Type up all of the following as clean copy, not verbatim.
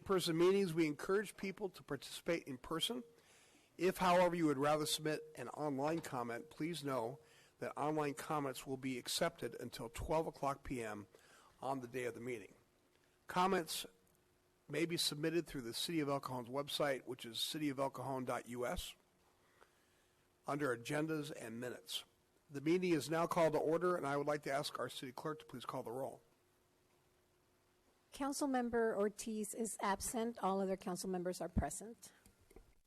in-person meetings, we encourage people to participate in person. If, however, you would rather submit an online comment, please know that online comments will be accepted until 12 o'clock p.m. on the day of the meeting. Comments may be submitted through the City of El Cajon's website, which is cityofelcajon.us, under Agendas and Minutes. The meeting is now called to order, and I would like to ask our city clerk to please call the roll. Councilmember Ortiz is absent. All other council members are present.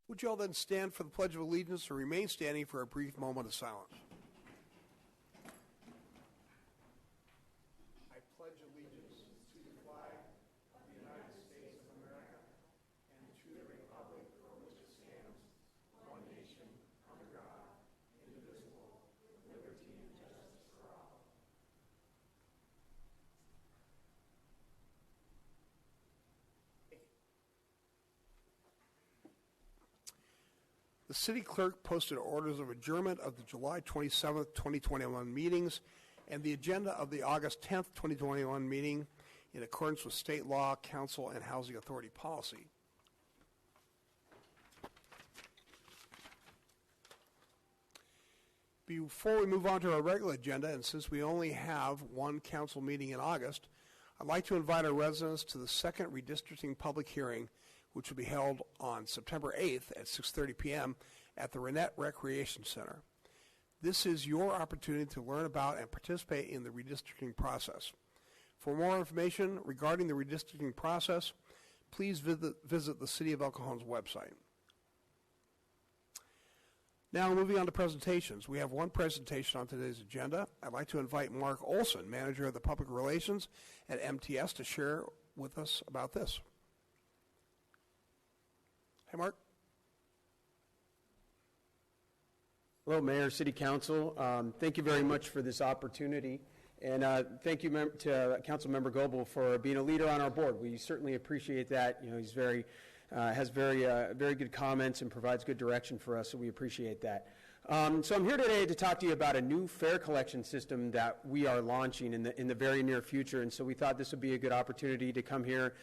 Would you all then stand for the Pledge of Allegiance or remain standing for a brief moment of silence? I pledge allegiance to the flag of the United States of America and to the republic for which it stands, one nation, under God, indivisible, with liberty and justice for all. The city clerk posted orders of adjournment of the July 27th, 2021 meetings and the agenda of the August 10th, 2021 meeting in accordance with state law, council, and housing authority policy. Before we move on to our regular agenda, and since we only have one council meeting in August, I'd like to invite our residents to the second redistricting public hearing, which will be held on September 8th at 6:30 p.m. at the Renette Recreation Center. This is your opportunity to learn about and participate in the redistricting process. For more information regarding the redistricting process, please visit the City of El Cajon's website. Now, moving on to presentations. We have one presentation on today's agenda. I'd like to invite Mark Olson, Manager of the Public Relations at MTS, to share with us about this. Hey, Mark. Hello, Mayor, City Council. Thank you very much for this opportunity. And thank you to Councilmember Goebel for being a leader on our board. We certainly appreciate that. You know, he's has very good comments and provides good direction for us, so we appreciate that. So I'm here today to talk to you about a new fare collection system that we are launching in the very near future, and so we thought this would be a good opportunity to come here,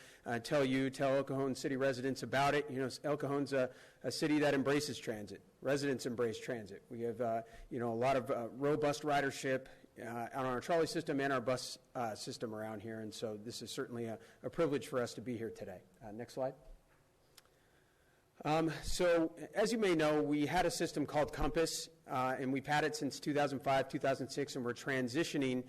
tell El Cajon city residents about it. You know, El Cajon's a city that embraces transit. Residents embrace transit. We have a lot of robust ridership on our trolley system and our bus system around here, and so this is certainly a privilege for us to be here today. Next slide. So, as you may know, we had a system called Compass, and we've had it since 2005, 2006, and we're transitioning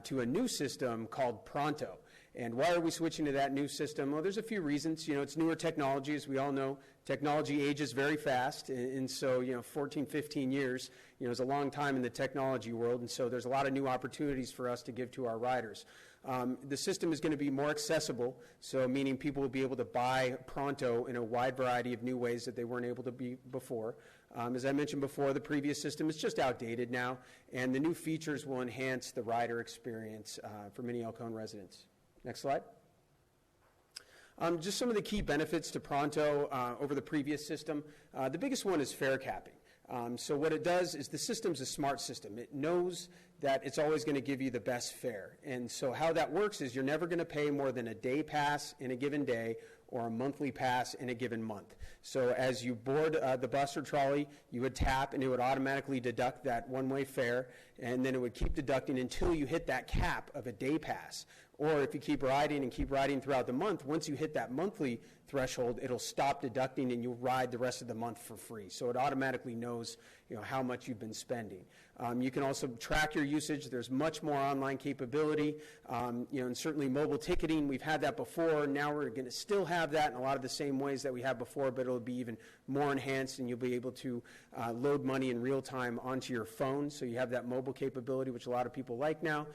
to a new system called Pronto. And why are we switching to that new system? Well, there's a few reasons. You know, it's newer technology. As we all know, technology ages very fast, and so, 14, 15 years, is a long time in the technology world, and so there's a lot of new opportunities for us to give to our riders. The system is going to be more accessible, so meaning people will be able to buy Pronto in a wide variety of new ways that they weren't able to be before. As I mentioned before, the previous system is just outdated now, and the new features will enhance the rider experience for many El Cajon residents. Next slide. Just some of the key benefits to Pronto over the previous system. The biggest one is fare capping. So what it does is the system's a smart system. It knows that it's always going to give you the best fare. And so how that works is you're never going to pay more than a day pass in a given day or a monthly pass in a given month. So as you board the bus or trolley, you would tap and it would automatically deduct that one-way fare, and then it would keep deducting until you hit that cap of a day pass. Or if you keep riding throughout the month, once you hit that monthly threshold, it'll stop deducting and you'll ride the rest of the month for free. So it automatically knows how much you've been spending. You can also track your usage. There's much more online capability, and certainly mobile ticketing. We've had that before. Now we're going to still have that in a lot of the same ways that we have before, but it'll be even more enhanced, and you'll be able to load money in real time onto your phone. So you have that mobile capability, which a lot of people like now.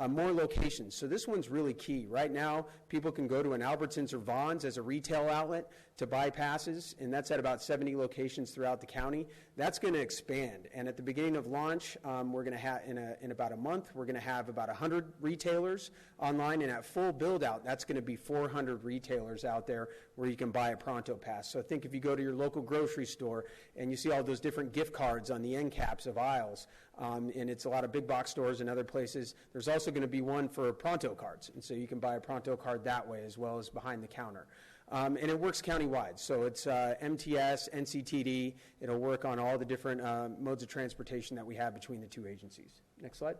More locations. So this one's really key. Right now, people can go to an Albertsons or Vons as a retail outlet to buy passes, and that's at about 70 locations throughout the county. That's going to expand, and at the beginning of launch, we're going to have, in about a month, we're going to have about 100 retailers online, and at full build-out, that's going to be 400 retailers out there where you can buy a Pronto pass. So think if you go to your local grocery store and you see all those different gift cards on the end caps of aisles, and it's a lot of big box stores and other places, there's also going to be one for Pronto cards, and so you can buy a Pronto card that way as well as behind the counter. And it works countywide. So it's MTS, NCTD. It'll work on all the different modes of transportation that we have between the two agencies. Next slide.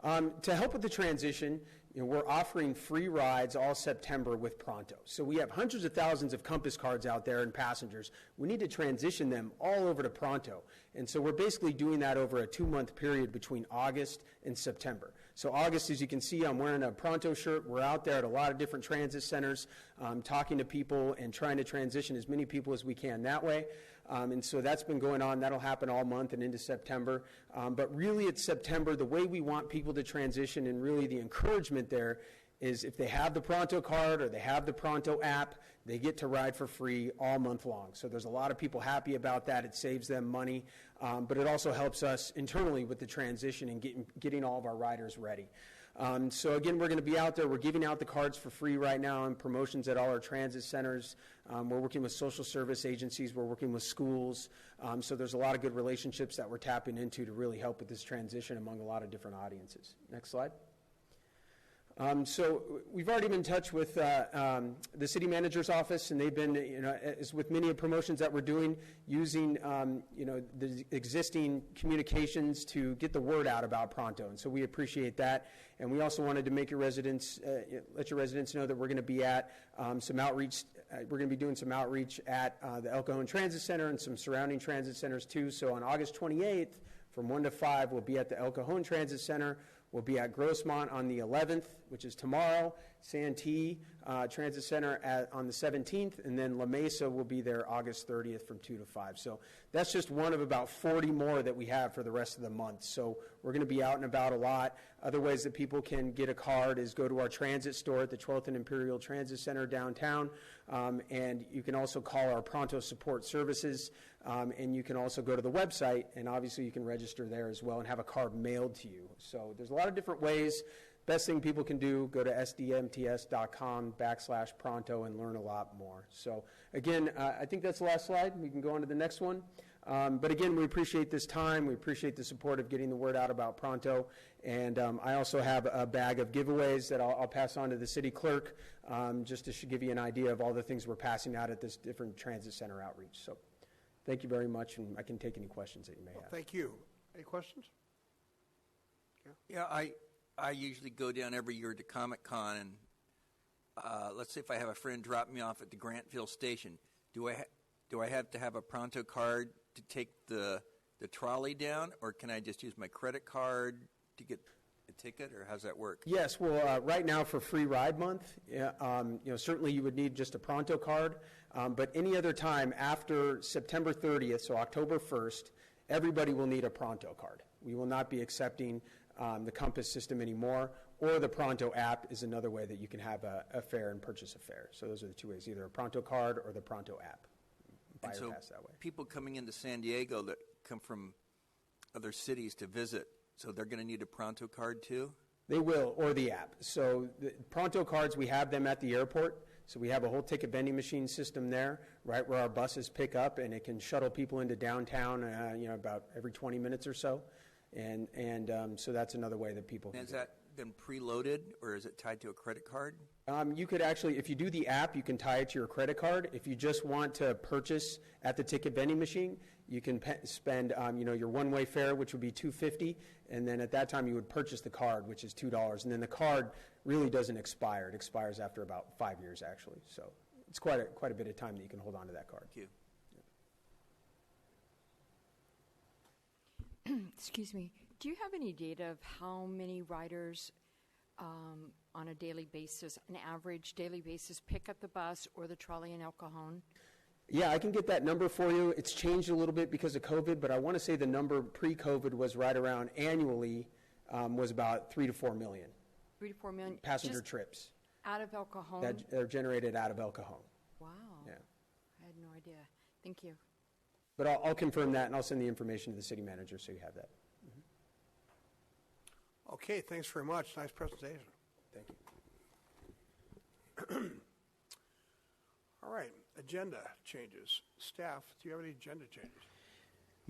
To help with the transition, we're offering free rides all September with Pronto. So we have hundreds of thousands of Compass cards out there and passengers. We need to transition them all over to Pronto. And so we're basically doing that over a 2-month period between August and September. So August, as you can see, I'm wearing a Pronto shirt. We're out there at a lot of different transit centers talking to people and trying to transition as many people as we can that way. And so that's been going on. That'll happen all month and into September. But really it's September. The way we want people to transition, and really the encouragement there, is if they have the Pronto card or they have the Pronto app, they get to ride for free all month long. So there's a lot of people happy about that. It saves them money. But it also helps us internally with the transition and getting all of our riders ready. So again, we're going to be out there. We're giving out the cards for free right now and promotions at all our transit centers. We're working with social service agencies. We're working with schools. So there's a lot of good relationships that we're tapping into to really help with this transition among a lot of different audiences. Next slide. So we've already been in touch with the city manager's office, and they've been, as with many of the promotions that we're doing, using, the existing communications to get the word out about Pronto. And so we appreciate that. And we also wanted to make your residents, let your residents know that we're going to be at some outreach. We're going to be doing some outreach at the El Cajon Transit Center and some surrounding transit centers too. So on August 28th, from 1 to 5, we'll be at the El Cajon Transit Center. We'll be at Grossmont on the 11th, which is tomorrow, Santee Transit Center on the 17th, and then La Mesa will be there August 30th from 2 to 5. So that's just one of about 40 more that we have for the rest of the month. So we're going to be out and about a lot. Other ways that people can get a card is go to our transit store at the 12th and Imperial Transit Center downtown, and you can also call our Pronto Support Services, and you can also go to the website, and obviously you can register there as well and have a card mailed to you. So there's a lot of different ways. Best thing people can do, go to sdmts.com/Pronto and learn a lot more. So again, I think that's the last slide. We can go on to the next one. But again, we appreciate this time. We appreciate the support of getting the word out about Pronto. And I also have a bag of giveaways that I'll pass on to the city clerk, just to give you an idea of all the things we're passing out at this different transit center outreach. So thank you very much, and I can take any questions that you may have. Thank you. Any questions? Yeah, I usually go down every year to Comic-Con, and let's say if I have a friend drop me off at the Grantville station, do I have to have a Pronto card to take the trolley down, or can I just use my credit card to get a ticket, or how's that work? Yes, well, right now for Free Ride Month, certainly you would need just a Pronto card, but any other time after September 30th, so October 1st, everybody will need a Pronto card. We will not be accepting the Compass system anymore, or the Pronto app is another way that you can have a fare and purchase a fare. So those are the two ways, either a Pronto card or the Pronto app. Buy or pass that way. People coming into San Diego that come from other cities to visit, so they're going to need a Pronto card too? They will, or the app. So the Pronto cards, we have them at the airport. So we have a whole ticket vending machine system there, right where our buses pick up, and it can shuttle people into downtown, about every 20 minutes or so. And so that's another way that people can. Is that then preloaded, or is it tied to a credit card? You could actually, if you do the app, you can tie it to your credit card. If you just want to purchase at the ticket vending machine, you can spend, your one-way fare, which would be $2.50, and then at that time you would purchase the card, which is $2, and then the card really doesn't expire. It expires after about 5 years, actually. So it's quite a bit of time that you can hold on to that card. Thank you. Excuse me. Do you have any data of how many riders on a daily basis, an average daily basis, pick up the bus or the trolley in El Cajon? Yeah, I can get that number for you. It's changed a little bit because of COVID, but I want to say the number pre-COVID was right around annually was about 3 to 4 million. 3 to 4 million passenger trips out of El Cajon. That are generated out of El Cajon. Wow. Yeah. I had no idea. Thank you. But I'll confirm that, and I'll send the information to the city manager so you have that. Mm-hmm. Okay, thanks very much. Nice presentation. Thank you. All right, agenda changes. Staff, do you have any agenda changes?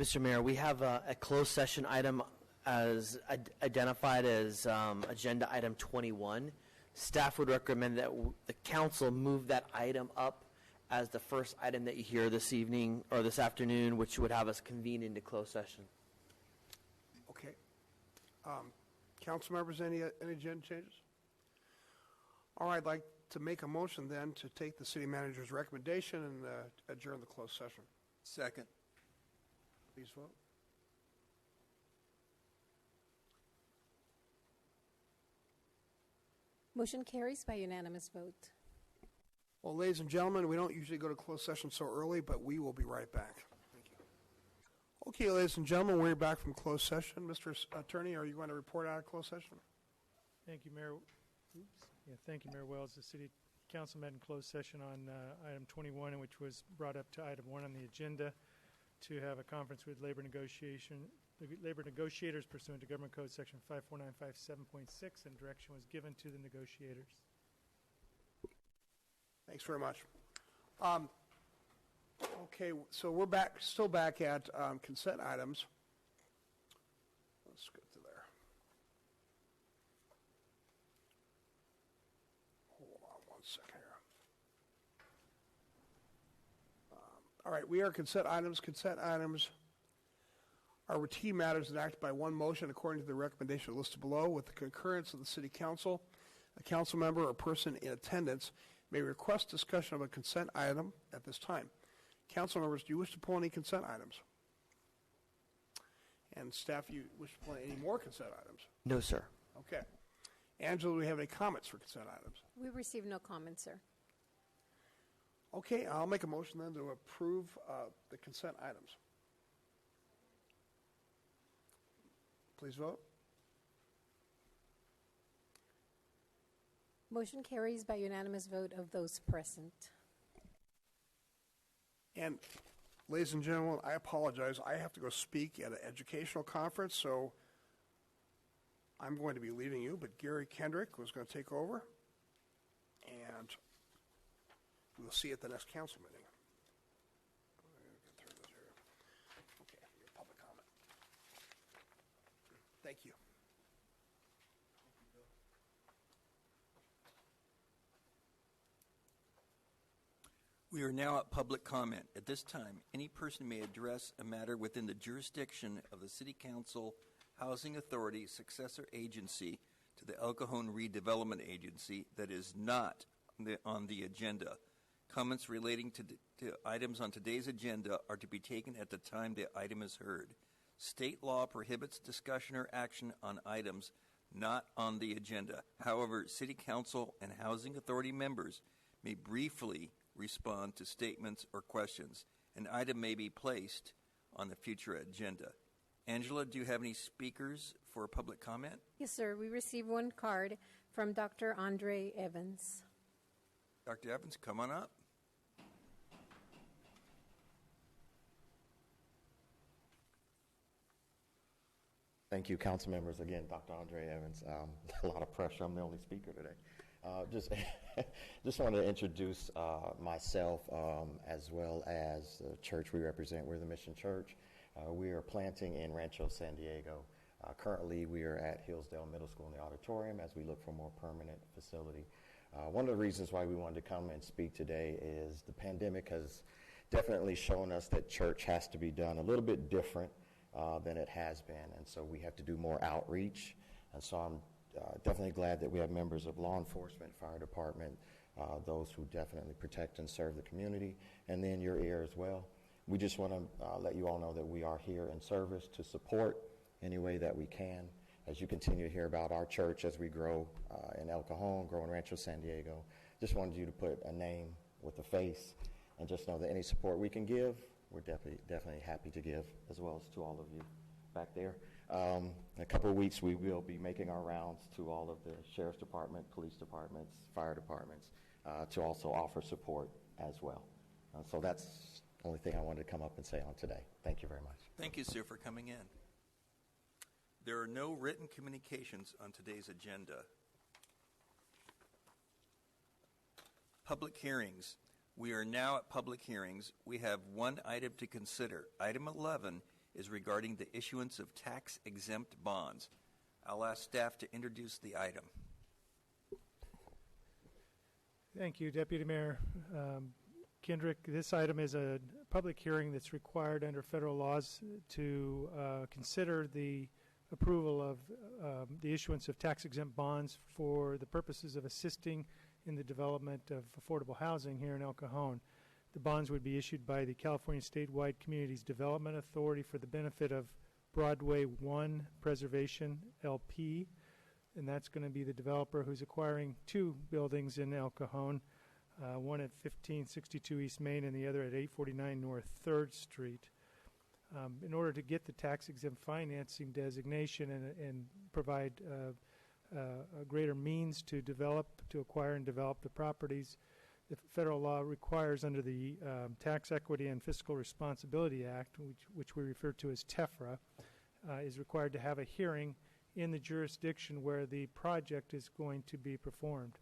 Mr. Mayor, we have a closed session item as identified as agenda item 21. staff would recommend that the council move that item up as the first item that you hear this evening or this afternoon, which would have us convene into closed session. Okay. Council members, any agenda changes? All right, I'd like to make a motion then to take the city manager's recommendation and adjourn the closed session. Second. Please vote. Motion carries by unanimous vote. Well, ladies and gentlemen, we don't usually go to closed session so early, but we will be right back. Thank you. Okay, ladies and gentlemen, we're back from closed session. Mr. Attorney, are you going to report out of closed session? Thank you, Mayor. Thank you, Mayor Wells. The City Council met in closed session on item 21, which was brought up to item 1 on the agenda to have a conference with labor negotiators pursuant to Government Code Section 54957.6, and direction was given to the negotiators. Thanks very much. Okay, so we're still back at consent items. Let's get to there. Hold on one second here. All right, we are consent items. Consent items are routine matters enacted by one motion according to the recommendation listed below. With the concurrence of the City Council, a council member or person in attendance may request discussion of a consent item at this time. Council members, do you wish to pull any consent items? And staff, do you wish to pull any more consent items? No, sir. Okay. Angela, do we have any comments for consent items? We receive no comments, sir. Okay, I'll make a motion then to approve the consent items. Please vote. Motion carries by unanimous vote of those present. And ladies and gentlemen, I apologize. I have to go speak at an educational conference, so I'm going to be leaving you, but Gary Kendrick was going to take over, and we'll see you at the next council meeting. Okay, your public comment. Thank you. We are now at public comment. At this time, any person may address a matter within the jurisdiction of the City Council, Housing Authority, successor agency to the El Cajon Redevelopment Agency that is not on the agenda. Comments relating to items on today's agenda are to be taken at the time the item is heard. State law prohibits discussion or action on items not on the agenda. However, City Council and Housing Authority members may briefly respond to statements or questions. An item may be placed on the future agenda. Angela, do you have any speakers for public comment? Yes, sir. We received one card from Dr. Andre Evans. Dr. Evans, come on up. Thank you, council members. Again, Dr. Andre Evans. A lot of pressure. I'm the only speaker today. Just wanted to introduce myself as well as the church we represent. We're the Mission Church. We are planting in Rancho San Diego. Currently, we are at Hillsdale Middle School in the auditorium as we look for a more permanent facility. One of the reasons why we wanted to come and speak today is the pandemic has definitely shown us that church has to be done a little bit different than it has been, and so we have to do more outreach. And so I'm definitely glad that we have members of law enforcement, fire department, those who definitely protect and serve the community, and then your ear as well. We just want to let you all know that we are here in service to support any way that we can. As you continue to hear about our church as we grow in El Cajon, grow in Rancho San Diego, just wanted you to put a name with a face and just know that any support we can give, we're definitely happy to give, as well as to all of you back there. In a couple of weeks, we will be making our rounds to all of the sheriff's department, police departments, fire departments, to also offer support as well. So that's the only thing I wanted to come up and say on today. Thank you very much. Thank you, sir, for coming in. There are no written communications on today's agenda. Public hearings. We are now at public hearings. We have one item to consider. Item 11 is regarding the issuance of tax-exempt bonds. I'll ask staff to introduce the item. Thank you, Deputy Mayor Kendrick. This item is a public hearing that's required under federal laws to consider the approval of the issuance of tax-exempt bonds for the purposes of assisting in the development of affordable housing here in El Cajon. The bonds would be issued by the California Statewide Communities Development Authority for the benefit of Broadway 1 Preservation LP, and that's going to be the developer who's acquiring 2 buildings in El Cajon, one at 1562 East Main and the other at 849 North 3rd Street. In order to get the tax-exempt financing designation and provide a greater means to acquire and develop the properties, the federal law requires under the Tax Equity and Fiscal Responsibility Act, which we refer to as TEFRA, is required to have a hearing in the jurisdiction where the project is going to be performed.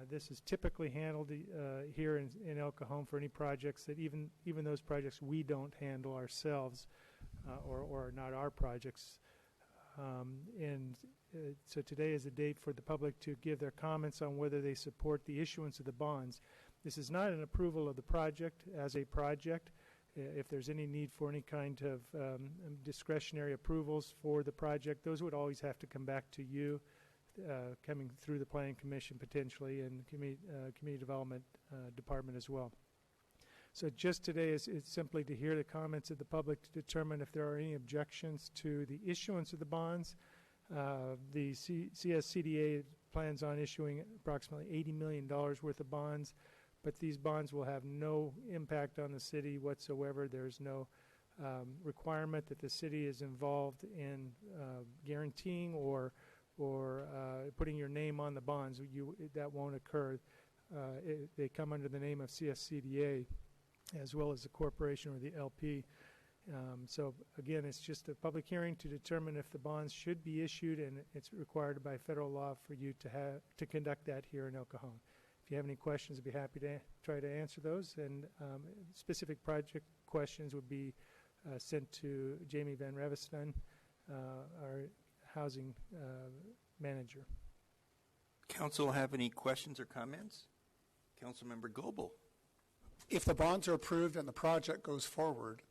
This is typically handled here in El Cajon for any projects that even those projects we don't handle ourselves or are not our projects. So today is a date for the public to give their comments on whether they support the issuance of the bonds. This is not an approval of the project as a project. If there's any need for any kind of discretionary approvals for the project, those would always have to come back to you, coming through the Planning Commission potentially and Community Development Department as well. So just today is simply to hear the comments of the public to determine if there are any objections to the issuance of the bonds. The CSCDA plans on issuing approximately $80 million worth of bonds, but these bonds will have no impact on the city whatsoever. There's no requirement that the city is involved in guaranteeing or putting your name on the bonds. That won't occur. They come under the name of CSCDA as well as the corporation or the LP. So again, it's just a public hearing to determine if the bonds should be issued, and it's required by federal law for you to conduct that here in El Cajon. If you have any questions, I'd be happy to try to answer those, and specific project questions would be sent to Jamie Van Revestan, our housing manager. Council have any questions or comments? Councilmember Goebel. If the bonds are approved and the project goes forward,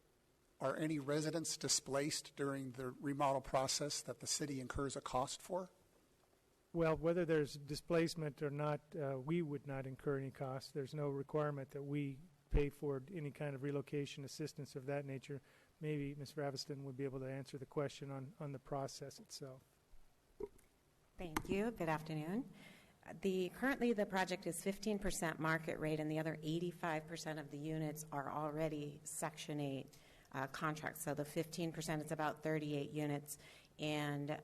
are any residents displaced during the remodel process that the city incurs a cost for? Well, whether there's displacement or not, we would not incur any cost. There's no requirement that we pay for any kind of relocation assistance of that nature. Maybe Ms. Raveston would be able to answer the question on the process itself. Thank you. Good afternoon. Currently the project is 15% market rate, and the other 85% of the units are already Section 8 contracts. So the 15% is about 38 units, and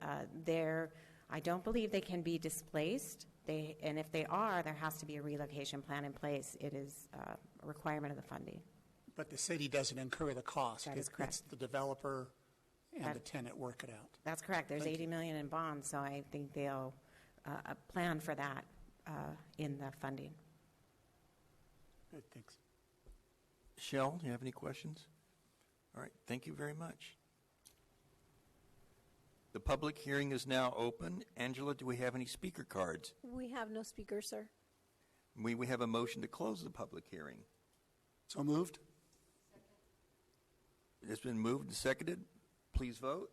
I don't believe they can be displaced. And if they are, there has to be a relocation plan in place. It is a requirement of the funding. But the city doesn't incur the cost. That is correct. It's the developer and the tenant work it out. That's correct. There's $80 million in bonds, so I think they'll plan for that in the funding. Good, thanks. Michelle, do you have any questions? All right, thank you very much. The public hearing is now open. Angela, do we have any speaker cards? We have no speakers, sir. We have a motion to close the public hearing. So moved. It's been moved and seconded. Please vote.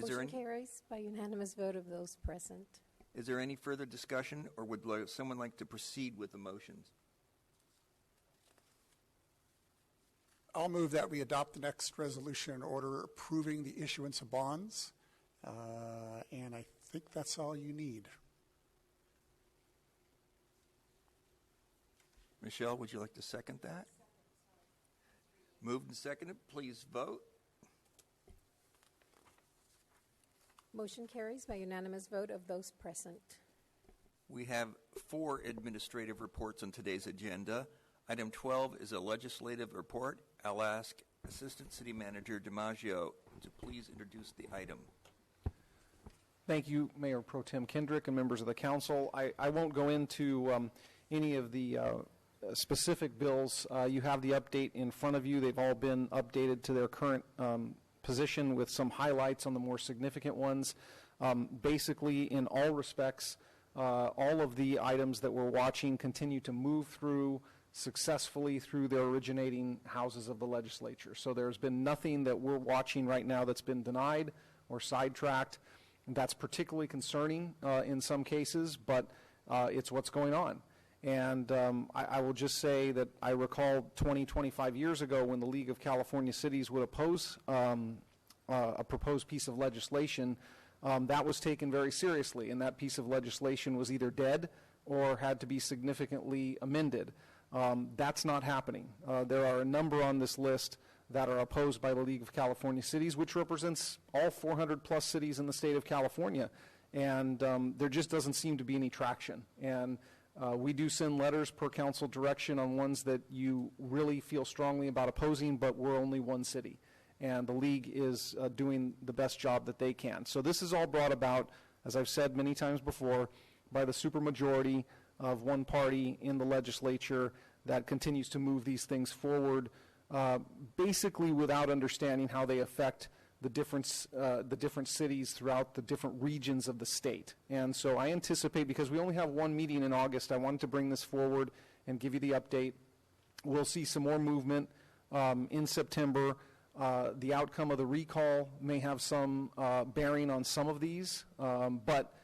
Motion carries by unanimous vote of those present. Is there any further discussion, or would someone like to proceed with the motions? I'll move that we adopt the next resolution in order approving the issuance of bonds. And I think that's all you need. Michelle, would you like to second that? Moved and seconded. Please vote. Motion carries by unanimous vote of those present. We have 4 administrative reports on today's agenda. Item 12 is a legislative report. I'll ask Assistant City Manager DiMaggio to please introduce the item. Thank you, Mayor Pro Tem Kendrick and members of the council. I won't go into any of the specific bills. You have the update in front of you. They've all been updated to their current position with some highlights on the more significant ones. Basically, in all respects, all of the items that we're watching continue to move through successfully through the originating houses of the legislature. So there's been nothing that we're watching right now that's been denied or sidetracked. And that's particularly concerning in some cases, but it's what's going on. And I will just say that I recall 25 years ago when the League of California Cities would oppose a proposed piece of legislation, that was taken very seriously, and that piece of legislation was either dead or had to be significantly amended. That's not happening. There are a number on this list that are opposed by the League of California Cities, which represents all 400 plus cities in the state of California, and there just doesn't seem to be any traction. And we do send letters per council direction on ones that you really feel strongly about opposing, but we're only one city. And the league is doing the best job that they can. So this is all brought about, as I've said many times before, by the supermajority of one party in the legislature that continues to move these things forward, basically without understanding how they affect the different cities throughout the different regions of the state. And so I anticipate, because we only have one meeting in August, I wanted to bring this forward and give you the update. We'll see some more movement in September. The outcome of the recall may have some bearing on some of these, but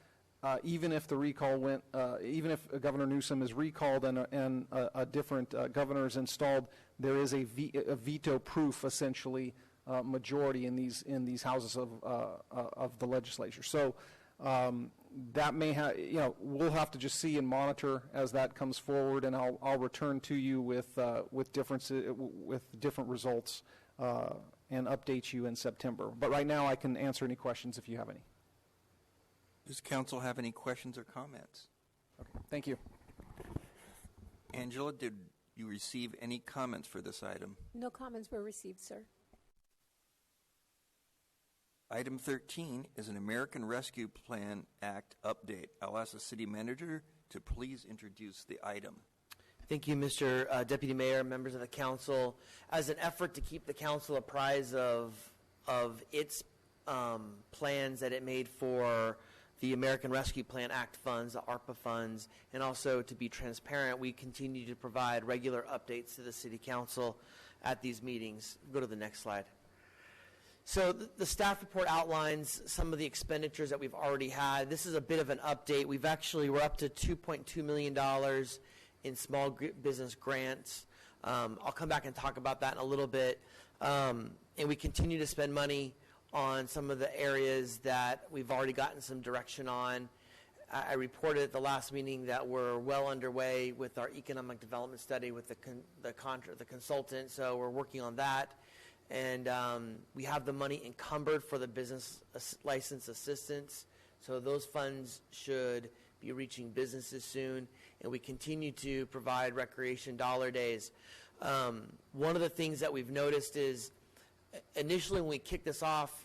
even if the recall went, even if Governor Newsom is recalled and a different governor is installed, there is a veto-proof, essentially, majority in these houses of the legislature. So that may have, we'll have to just see and monitor as that comes forward, and I'll return to you with different results and update you in September. But right now, I can answer any questions if you have any. Does council have any questions or comments? Okay, thank you. Angela, did you receive any comments for this item? No comments were received, sir. Item 13 is an American Rescue Plan Act update. I'll ask the city manager to please introduce the item. Thank you, Mr. Deputy Mayor, members of the council. As an effort to keep the council apprised of its plans that it made for the American Rescue Plan Act funds, the ARPA funds, and also to be transparent, we continue to provide regular updates to the city council at these meetings. Go to the next slide. So the staff report outlines some of the expenditures that we've already had. This is a bit of an update. We're up to $2.2 million in small business grants. I'll come back and talk about that in a little bit. And we continue to spend money on some of the areas that we've already gotten some direction on. I reported at the last meeting that we're well underway with our economic development study with the consultant, so we're working on that. And we have the money encumbered for the business license assistance, so those funds should be reaching businesses soon. And we continue to provide recreation dollar days. One of the things that we've noticed is initially when we kicked this off,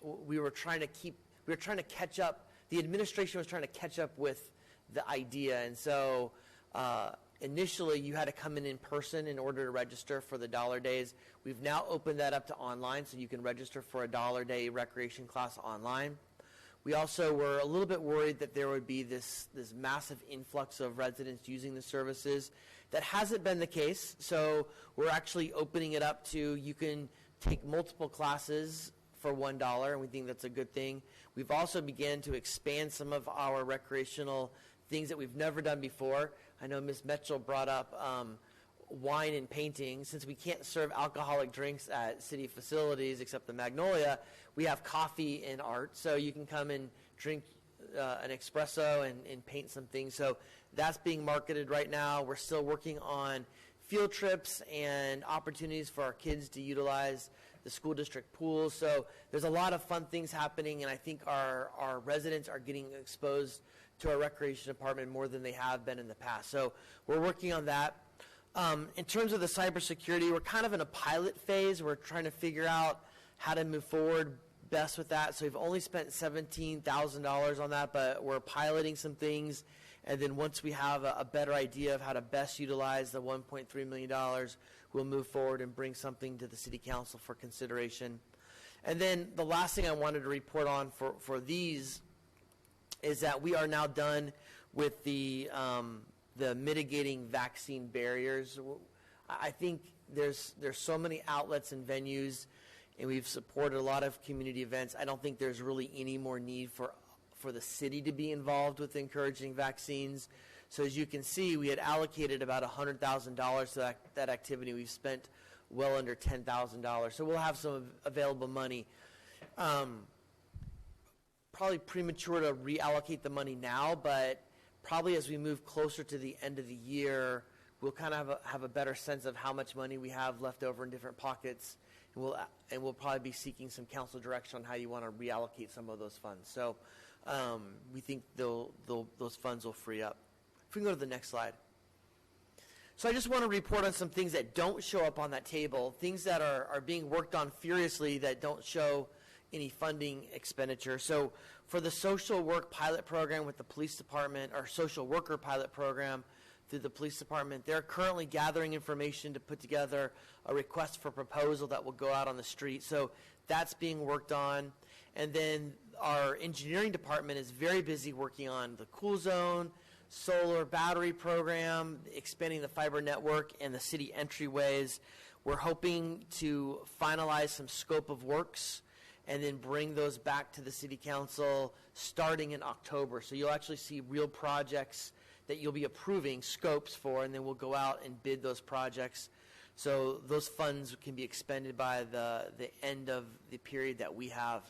we were trying to catch up. The administration was trying to catch up with the idea, and so initially you had to come in person in order to register for the dollar days. We've now opened that up to online, so you can register for a dollar day recreation class online. We also were a little bit worried that there would be this massive influx of residents using the services. That hasn't been the case, so we're actually opening it up to you can take multiple classes for $1, and we think that's a good thing. We've also began to expand some of our recreational things that we've never done before. I know Ms. Mitchell brought up wine and painting. Since we can't serve alcoholic drinks at city facilities except the Magnolia, we have coffee and art, so you can come and drink an espresso and paint some things. So that's being marketed right now. We're still working on field trips and opportunities for our kids to utilize the school district pools. So there's a lot of fun things happening, and I think our residents are getting exposed to our recreation department more than they have been in the past. So we're working on that. In terms of the cybersecurity, we're kind of in a pilot phase. We're trying to figure out how to move forward best with that. So we've only spent $17,000 on that, but we're piloting some things. And then once we have a better idea of how to best utilize the $1.3 million, we'll move forward and bring something to the city council for consideration. And then the last thing I wanted to report on for these is that we are now done with the mitigating vaccine barriers. I think there's so many outlets and venues, and we've supported a lot of community events. I don't think there's really any more need for the city to be involved with encouraging vaccines. So as you can see, we had allocated about $100,000 to that activity. We've spent well under $10,000. So we'll have some available money. Probably premature to reallocate the money now, but probably as we move closer to the end of the year, we'll kind of have a better sense of how much money we have left over in different pockets, and we'll probably be seeking some council direction on how you want to reallocate some of those funds. So we think those funds will free up. If we can go to the next slide. So I just want to report on some things that don't show up on that table, things that are being worked on furiously that don't show any funding expenditure. So for the social work pilot program with the police department, or social worker pilot program through the police department, they're currently gathering information to put together a request for proposal that will go out on the street. So that's being worked on. And then our engineering department is very busy working on the cool zone, solar battery program, expanding the fiber network, and the city entryways. We're hoping to finalize some scope of works and then bring those back to the city council starting in October. So you'll actually see real projects that you'll be approving scopes for, and then we'll go out and bid those projects. So those funds can be expended by the end of the period that we have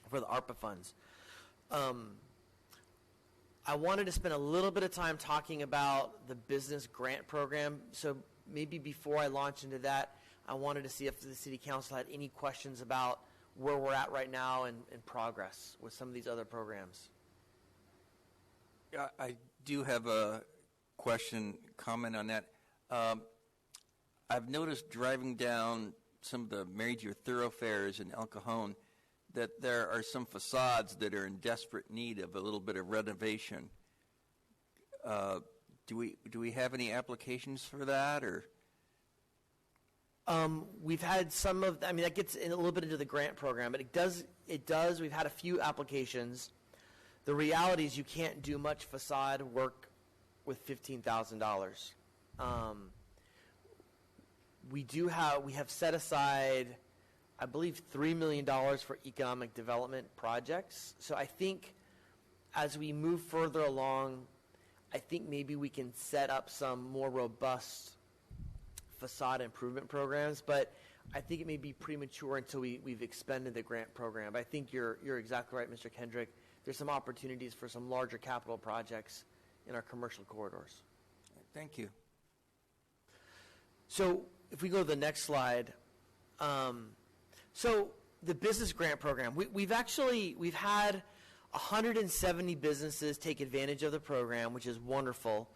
for the ARPA funds. I wanted to spend a little bit of time talking about the business grant program. So maybe before I launch into that, I wanted to see if the city council had any questions about where we're at right now and progress with some of these other programs. Yeah, I do have a comment on that. I've noticed driving down some of the major thoroughfares in El Cajon that there are some facades that are in desperate need of a little bit of renovation. Do we have any applications for that, or? We've had some of, that gets in a little bit into the grant program, but it does, we've had a few applications. The reality is you can't do much facade work with $15,000. We have set aside, I believe, $3 million for economic development projects. So I think as we move further along, I think maybe we can set up some more robust facade improvement programs, but I think it may be premature until we've expended the grant program. I think you're exactly right, Mr. Kendrick. There's some opportunities for some larger capital projects in our commercial corridors. Thank you. So if we go to the next slide, so the business grant program, we've had 170 businesses take advantage of the program, which is wonderful.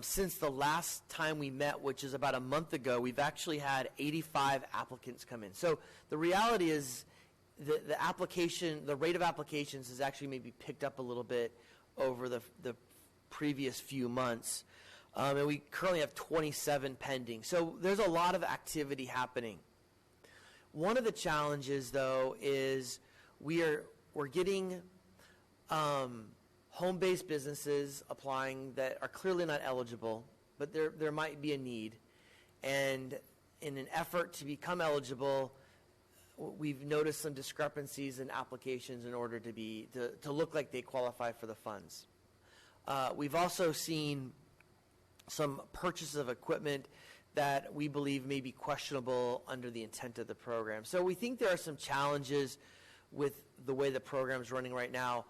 Since the last time we met, which is about a month ago, we've actually had 85 applicants come in. So the reality is the rate of applications has actually maybe picked up a little bit over the previous few months. And we currently have 27 pending. So there's a lot of activity happening. One of the challenges, though, is we're getting home-based businesses applying that are clearly not eligible, but there might be a need. And in an effort to become eligible, we've noticed some discrepancies in applications in order to look like they qualify for the funds. We've also seen some purchases of equipment that we believe may be questionable under the intent of the program. So we think there are some challenges with the way the program is running right now.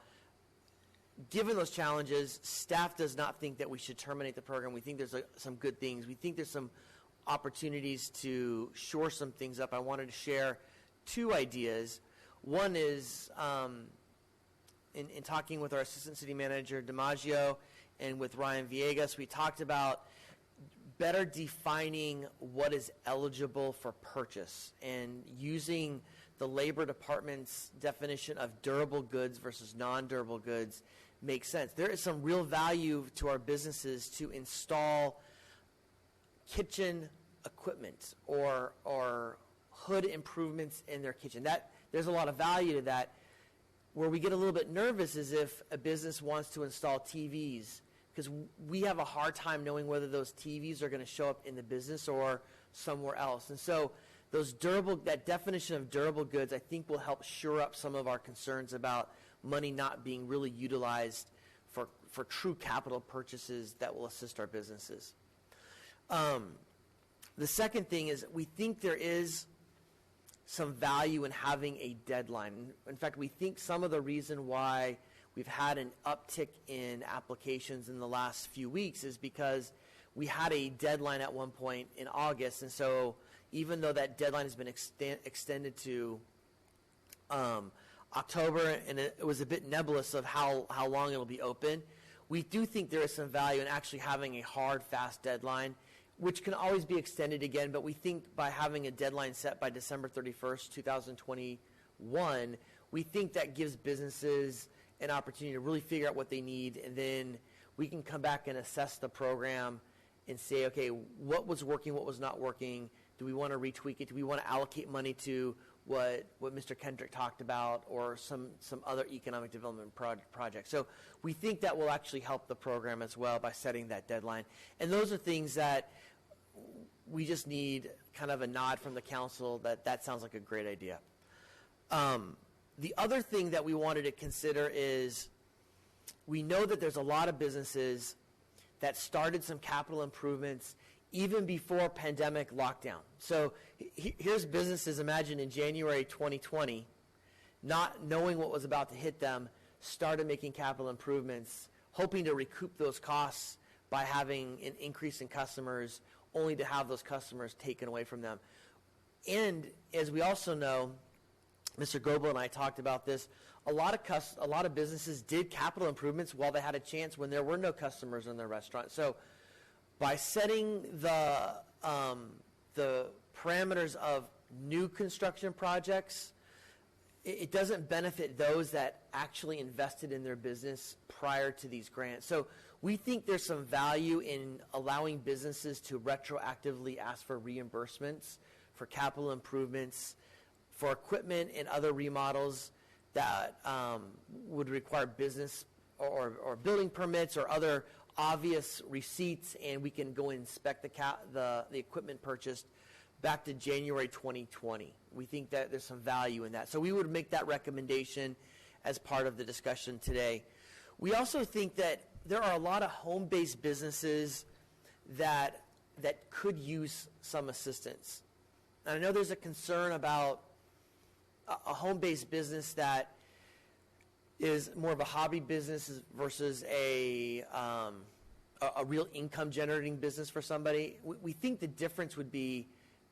Given those challenges, staff does not think that we should terminate the program. We think there's some good things. We think there's some opportunities to shore some things up. I wanted to share two ideas. One is in talking with our Assistant City Manager, DiMaggio, and with Ryan Villegas, we talked about better defining what is eligible for purchase and using the Labor Department's definition of durable goods versus non-durable goods makes sense. There is some real value to our businesses to install kitchen equipment or hood improvements in their kitchen. There's a lot of value to that. Where we get a little bit nervous is if a business wants to install TVs, because we have a hard time knowing whether those TVs are going to show up in the business or somewhere else. And so that definition of durable goods, I think, will help shore up some of our concerns about money not being really utilized for true capital purchases that will assist our businesses. The second thing is we think there is some value in having a deadline. In fact, we think some of the reason why we've had an uptick in applications in the last few weeks is because we had a deadline at one point in August, and so even though that deadline has been extended to October, and it was a bit nebulous of how long it'll be open, we do think there is some value in actually having a hard, fast deadline, which can always be extended again, but we think by having a deadline set by December 31st, 2021, we think that gives businesses an opportunity to really figure out what they need, and then we can come back and assess the program and say, okay, what was working, what was not working? Do we want to retweak it? Do we want to allocate money to what Mr. Kendrick talked about, or some other economic development project? So we think that will actually help the program as well by setting that deadline. And those are things that we just need kind of a nod from the council that sounds like a great idea. The other thing that we wanted to consider is we know that there's a lot of businesses that started some capital improvements even before pandemic lockdown. So here's businesses, imagine in January 2020, not knowing what was about to hit them, started making capital improvements, hoping to recoup those costs by having an increase in customers, only to have those customers taken away from them. And as we also know, Mr. Goebel and I talked about this, a lot of businesses did capital improvements while they had a chance when there were no customers in their restaurant. So by setting the parameters of new construction projects, it doesn't benefit those that actually invested in their business prior to these grants. So we think there's some value in allowing businesses to retroactively ask for reimbursements for capital improvements, for equipment and other remodels that would require business or building permits or other obvious receipts, and we can go and inspect the equipment purchased back to January 2020. We think that there's some value in that. So we would make that recommendation as part of the discussion today. We also think that there are a lot of home-based businesses that could use some assistance. And I know there's a concern about a home-based business that is more of a hobby business versus a real income-generating business for somebody. We think the difference would be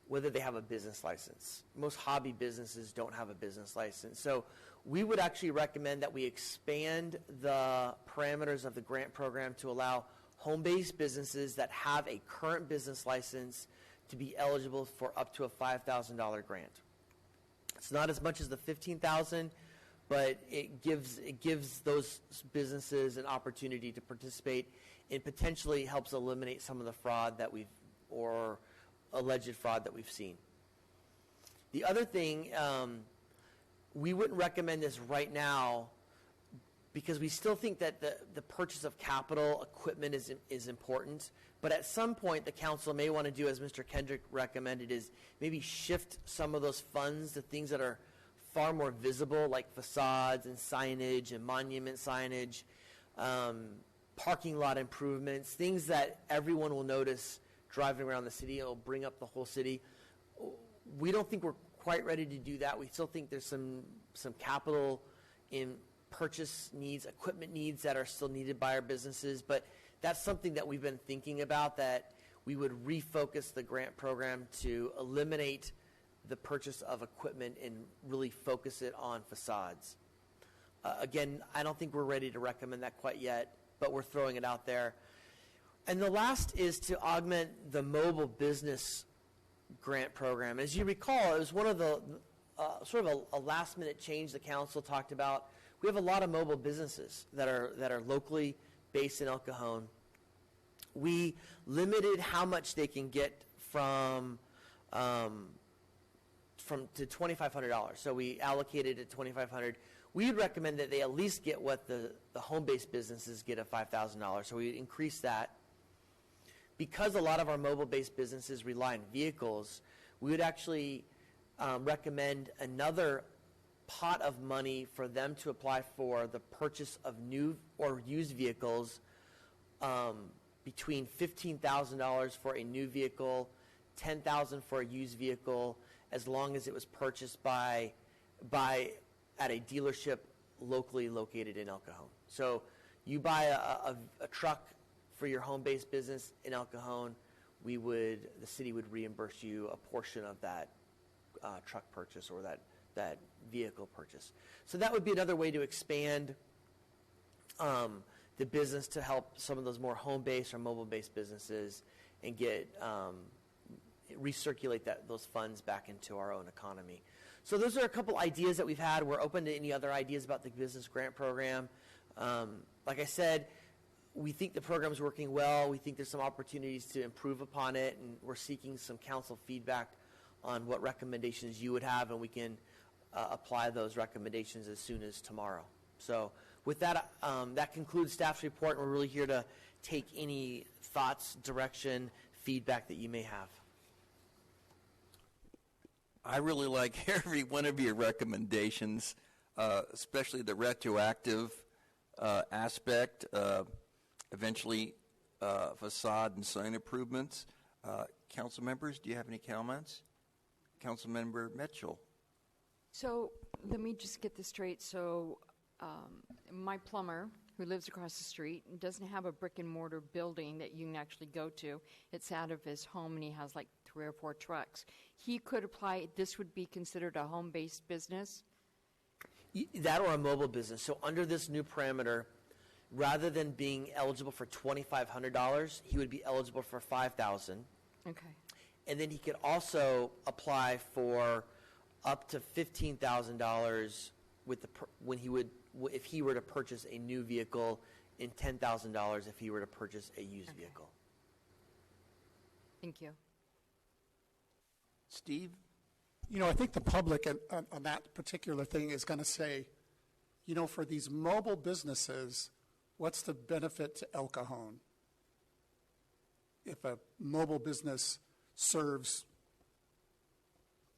whether they have a business license. Most hobby businesses don't have a business license. So we would actually recommend that we expand the parameters of the grant program to allow home-based businesses that have a current business license to be eligible for up to a $5,000 grant. It's not as much as the $15,000, but it gives those businesses an opportunity to participate and potentially helps eliminate some of the fraud that or alleged fraud that we've seen. The other thing, we wouldn't recommend this right now because we still think that the purchase of capital equipment is important. But at some point, the council may want to do, as Mr. Kendrick recommended, is maybe shift some of those funds to things that are far more visible, like facades and signage and monument signage, parking lot improvements, things that everyone will notice driving around the city. It'll bring up the whole city. We don't think we're quite ready to do that. We still think there's some capital in purchase needs, equipment needs that are still needed by our businesses, but that's something that we've been thinking about, that we would refocus the grant program to eliminate the purchase of equipment and really focus it on facades. Again, I don't think we're ready to recommend that quite yet, but we're throwing it out there. And the last is to augment the mobile business grant program. As you recall, it was one of the sort of a last-minute change the council talked about. We have a lot of mobile businesses that are locally based in El Cajon. We limited how much they can get from to $2,500. So we allocated it $2,500. We would recommend that they at least get what the home-based businesses get of $5,000. So we increase that. Because a lot of our mobile-based businesses rely on vehicles, we would actually recommend another pot of money for them to apply for the purchase of new or used vehicles, between $15,000 for a new vehicle, $10,000 for a used vehicle, as long as it was purchased at a dealership locally located in El Cajon. So you buy a truck for your home-based business in El Cajon, the city would reimburse you a portion of that truck purchase or that vehicle purchase. So that would be another way to expand the business to help some of those more home-based or mobile-based businesses and recirculate those funds back into our own economy. So those are a couple ideas that we've had. We're open to any other ideas about the business grant program. Like I said, we think the program's working well. We think there's some opportunities to improve upon it, and we're seeking some council feedback on what recommendations you would have, and we can apply those recommendations as soon as tomorrow. So with that, that concludes staff's report, and we're really here to take any thoughts, direction, feedback that you may have. I really like every one of your recommendations, especially the retroactive aspect, eventually facade and sign improvements. Council members, do you have any comments? Councilmember Mitchell. So let me just get this straight. So my plumber, who lives across the street, doesn't have a brick and mortar building that you can actually go to. It's out of his home, and he has like 3 or 4 trucks. He could apply. This would be considered a home-based business? That or a mobile business. So under this new parameter, rather than being eligible for $2,500, he would be eligible for $5,000. Okay. And then he could also apply for up to $15,000 if he were to purchase a new vehicle, and $10,000 if he were to purchase a used vehicle. Thank you. Steve? I think the public on that particular thing is going to say, for these mobile businesses, what's the benefit to El Cajon? If a mobile business serves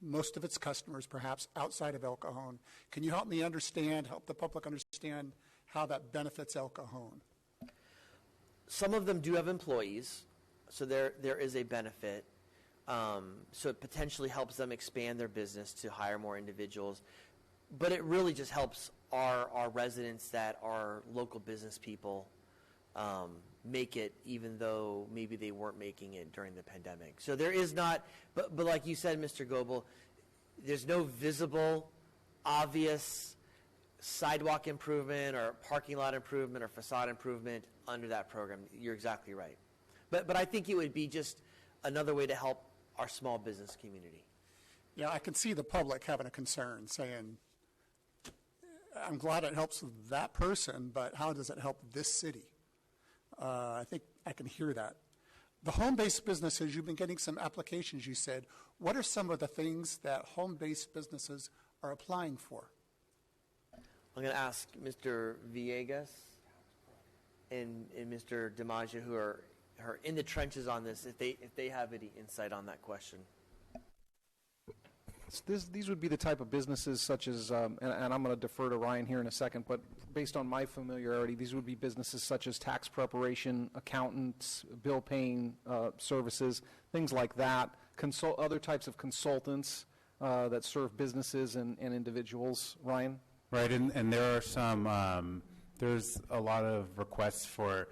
most of its customers, perhaps outside of El Cajon, can you help the public understand how that benefits El Cajon? Some of them do have employees, so there is a benefit. So it potentially helps them expand their business to hire more individuals. But it really just helps our residents that are local business people make it, even though maybe they weren't making it during the pandemic. So there is not, but like you said, Mr. Goebel, there's no visible, obvious sidewalk improvement or parking lot improvement or facade improvement under that program. You're exactly right. But I think it would be just another way to help our small business community. Yeah, I can see the public having a concern, saying, I'm glad it helps that person, but how does it help this city? I think I can hear that. The home-based businesses, you've been getting some applications, you said. What are some of the things that home-based businesses are applying for? I'm going to ask Mr. Villegas and Mr. DiMaggio, who are in the trenches on this, if they have any insight on that question. These would be the type of businesses such as, and I'm going to defer to Ryan here in a second, but based on my familiarity, these would be businesses such as tax preparation, accountants, bill paying services, things like that, other types of consultants that serve businesses and individuals. Ryan? Right, and there are some, there's a lot of requests for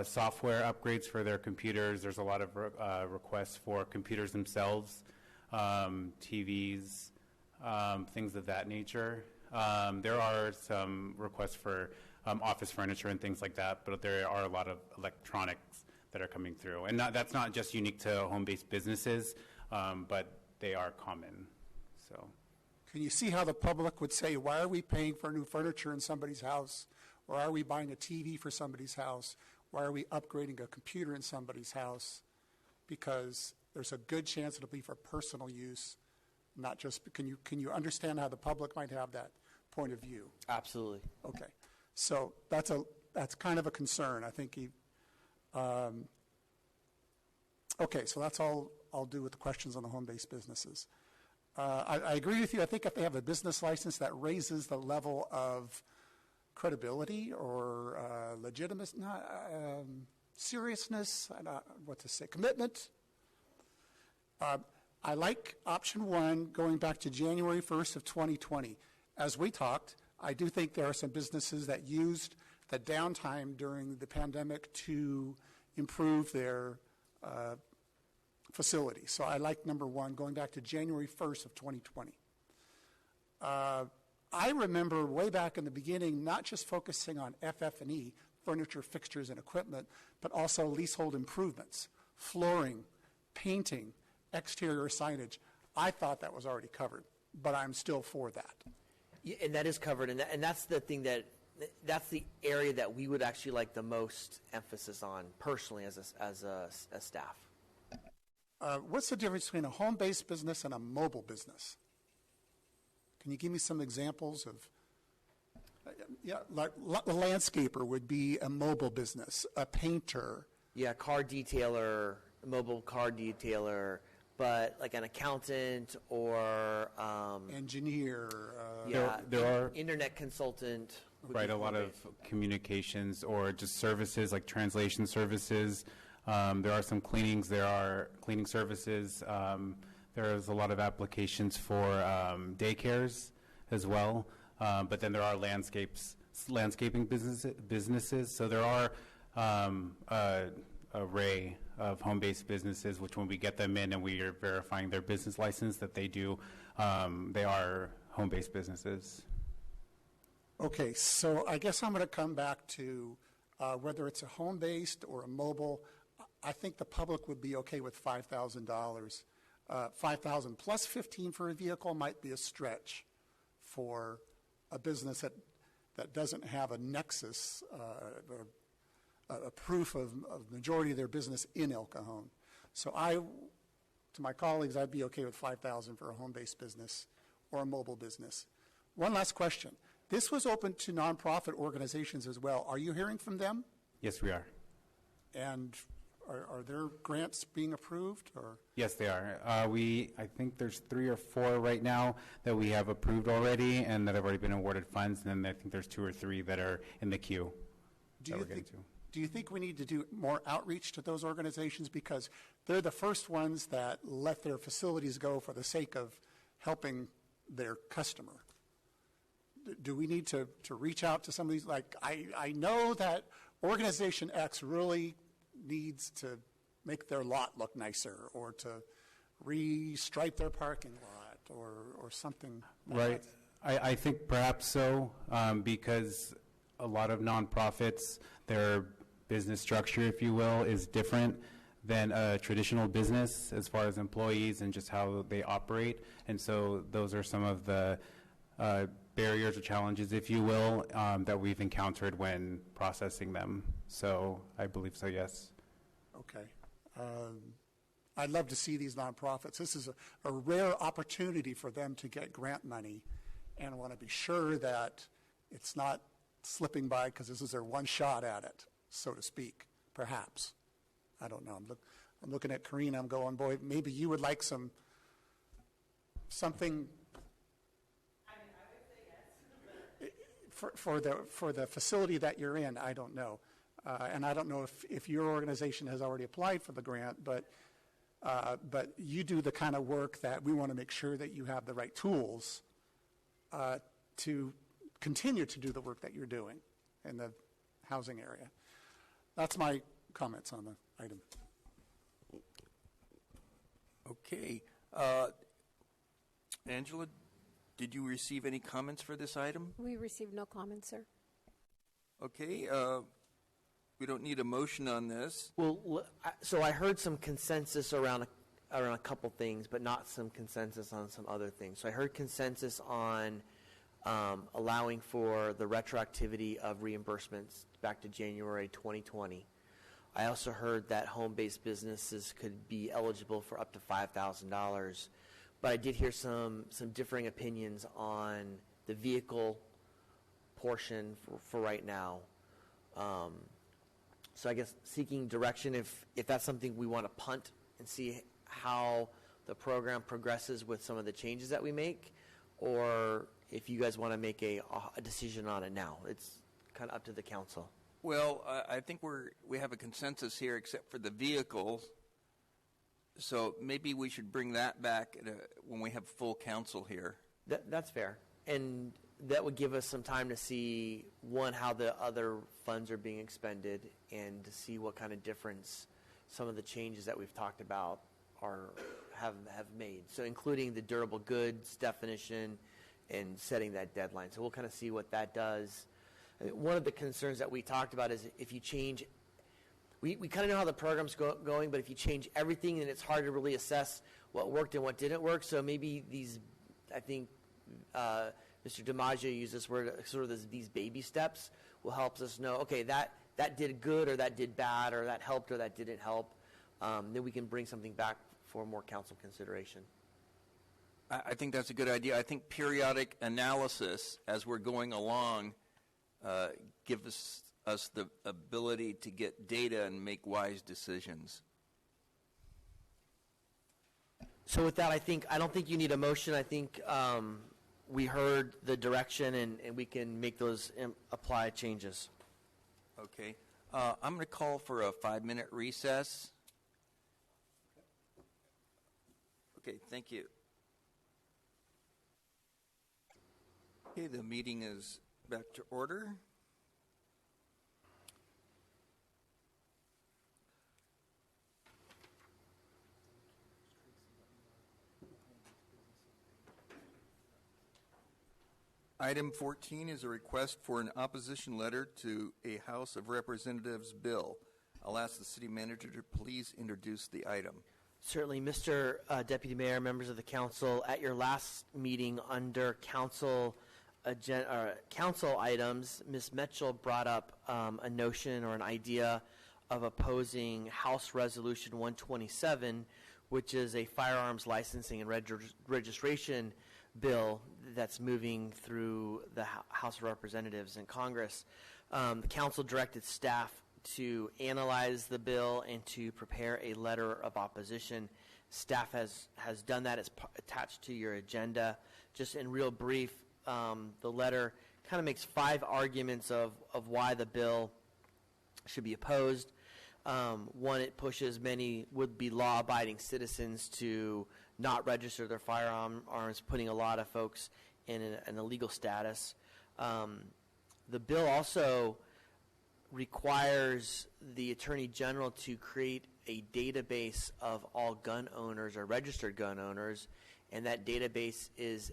software upgrades for their computers. There's a lot of requests for computers themselves, TVs, things of that nature. There are some requests for office furniture and things like that, but there are a lot of electronics that are coming through. And that's not just unique to home-based businesses, but they are common. So, can you see how the public would say, why are we paying for new furniture in somebody's house? Or are we buying a TV for somebody's house? Why are we upgrading a computer in somebody's house? Because there's a good chance it'll be for personal use, Not just, can you understand how the public might have that point of view? Absolutely. Okay. So that's kind of a concern. I think okay, so that's all I'll do with the questions on the home-based businesses. I agree with you. I think if they have a business license, that raises the level of credibility or legitimacy, seriousness, I don't know what to say, commitment. I like option one, going back to January 1st of 2020. As we talked, I do think there are some businesses that used the downtime during the pandemic to improve their facility. So I like number one, going back to January 1st of 2020. I remember way back in the beginning, not just focusing on FF&E, furniture, fixtures, and equipment, but also leasehold improvements, flooring, painting, exterior signage. I thought that was already covered, but I'm still for that. Yeah, and that is covered, and that's the thing that's the area that we would actually like the most emphasis on personally as a staff. What's the difference between a home-based business and a mobile business? Can you give me some examples of? Like a landscaper would be a mobile business, a painter. Yeah, car detailer, mobile car detailer, but like an accountant or engineer. There are internet consultant. Right, a lot of communications or just services like translation services. There are some cleanings. There are cleaning services. There's a lot of applications for daycares as well. But then there are landscaping businesses. So there are an array of home-based businesses, which when we get them in and we are verifying their business license that they are home-based businesses. Okay, so I guess I'm going to come back to whether it's a home-based or a mobile. I think the public would be okay with $5,000. $5,000 plus $15,000 for a vehicle might be a stretch for a business that doesn't have a nexus, a proof of majority of their business in El Cajon. So to my colleagues, I'd be okay with $5,000 for a home-based business or a mobile business. One last question. This was open to nonprofit organizations as well. Are you hearing from them? Yes, we are. And are their grants being approved? Or? Yes, they are. I think there's 3 or 4 right now that we have approved already and that have already been awarded funds. And then I think there's 2 or 3 that are in the queue. Do you think we need to do more outreach to those organizations because they're the first ones that let their facilities go for the sake of helping their customer? Do we need to reach out to some of these? Like, I know that organization X really needs to make their lot look nicer or to restripe their parking lot or something. Right. I think perhaps so because a lot of nonprofits, their business structure, if you will, is different than a traditional business as far as employees and just how they operate. And so those are some of the barriers or challenges, if you will, that we've encountered when processing them. So I believe so, yes. Okay. I'd love to see these nonprofits. This is a rare opportunity for them to get grant money, and I want to be sure that it's not slipping by because this is their one shot at it, so to speak, perhaps. I don't know. I'm looking at Karina. I'm going, boy, maybe you would like something. For the facility that you're in, I don't know. And I don't know if your organization has already applied for the grant, but you do the kind of work that we want to make sure that you have the right tools to continue to do the work that you're doing in the housing area. That's my comments on the item. Okay. Angela, did you receive any comments for this item? We received no comments, sir. Okay. We don't need a motion on this. Well, so I heard some consensus around a couple things, but not some consensus on some other things. So I heard consensus on allowing for the retroactivity of reimbursements back to January 2020. I also heard that home-based businesses could be eligible for up to $5,000, but I did hear some differing opinions on the vehicle portion for right now. So I guess seeking direction if that's something we want to punt and see how the program progresses with some of the changes that we make, or if you guys want to make a decision on it now. It's kind of up to the council. Well, I think we have a consensus here except for the vehicles. So maybe we should bring that back when we have full council here. That's fair. And that would give us some time to see, one, how the other funds are being expended, and to see what kind of difference some of the changes that we've talked about have made. So including the durable goods definition and setting that deadline. So we'll kind of see what that does. One of the concerns that we talked about is if you change, we kind of know how the program's going, but if you change everything, then it's hard to really assess what worked and what didn't work. So maybe these, I think Mr. DiMaggio used this word, sort of these baby steps will help us know, okay, that did good or that did bad or that helped or that didn't help. Then we can bring something back for more council consideration. I think that's a good idea. I think periodic analysis as we're going along gives us the ability to get data and make wise decisions. So with that, I don't think you need a motion. I think we heard the direction, and we can make those apply changes. Okay. I'm going to call for a 5-minute recess. Okay, thank you. Okay, the meeting is back to order. Item 14 is a request for an opposition letter to a House of Representatives bill. I'll ask the city manager to please introduce the item. Certainly, Mr. Deputy Mayor, members of the council, at your last meeting under council items, Ms. Mitchell brought up a notion or an idea of opposing House Resolution 127, which is a firearms licensing and registration bill that's moving through the House of Representatives in Congress. The council directed staff to analyze the bill and to prepare a letter of opposition. Staff has done that. It's attached to your agenda. Just in real brief, the letter kind of makes 5 arguments of why the bill should be opposed. One, it pushes many would-be law-abiding citizens to not register their firearms, putting a lot of folks in an illegal status. The bill also requires the Attorney General to create a database of all gun owners or registered gun owners, and that database is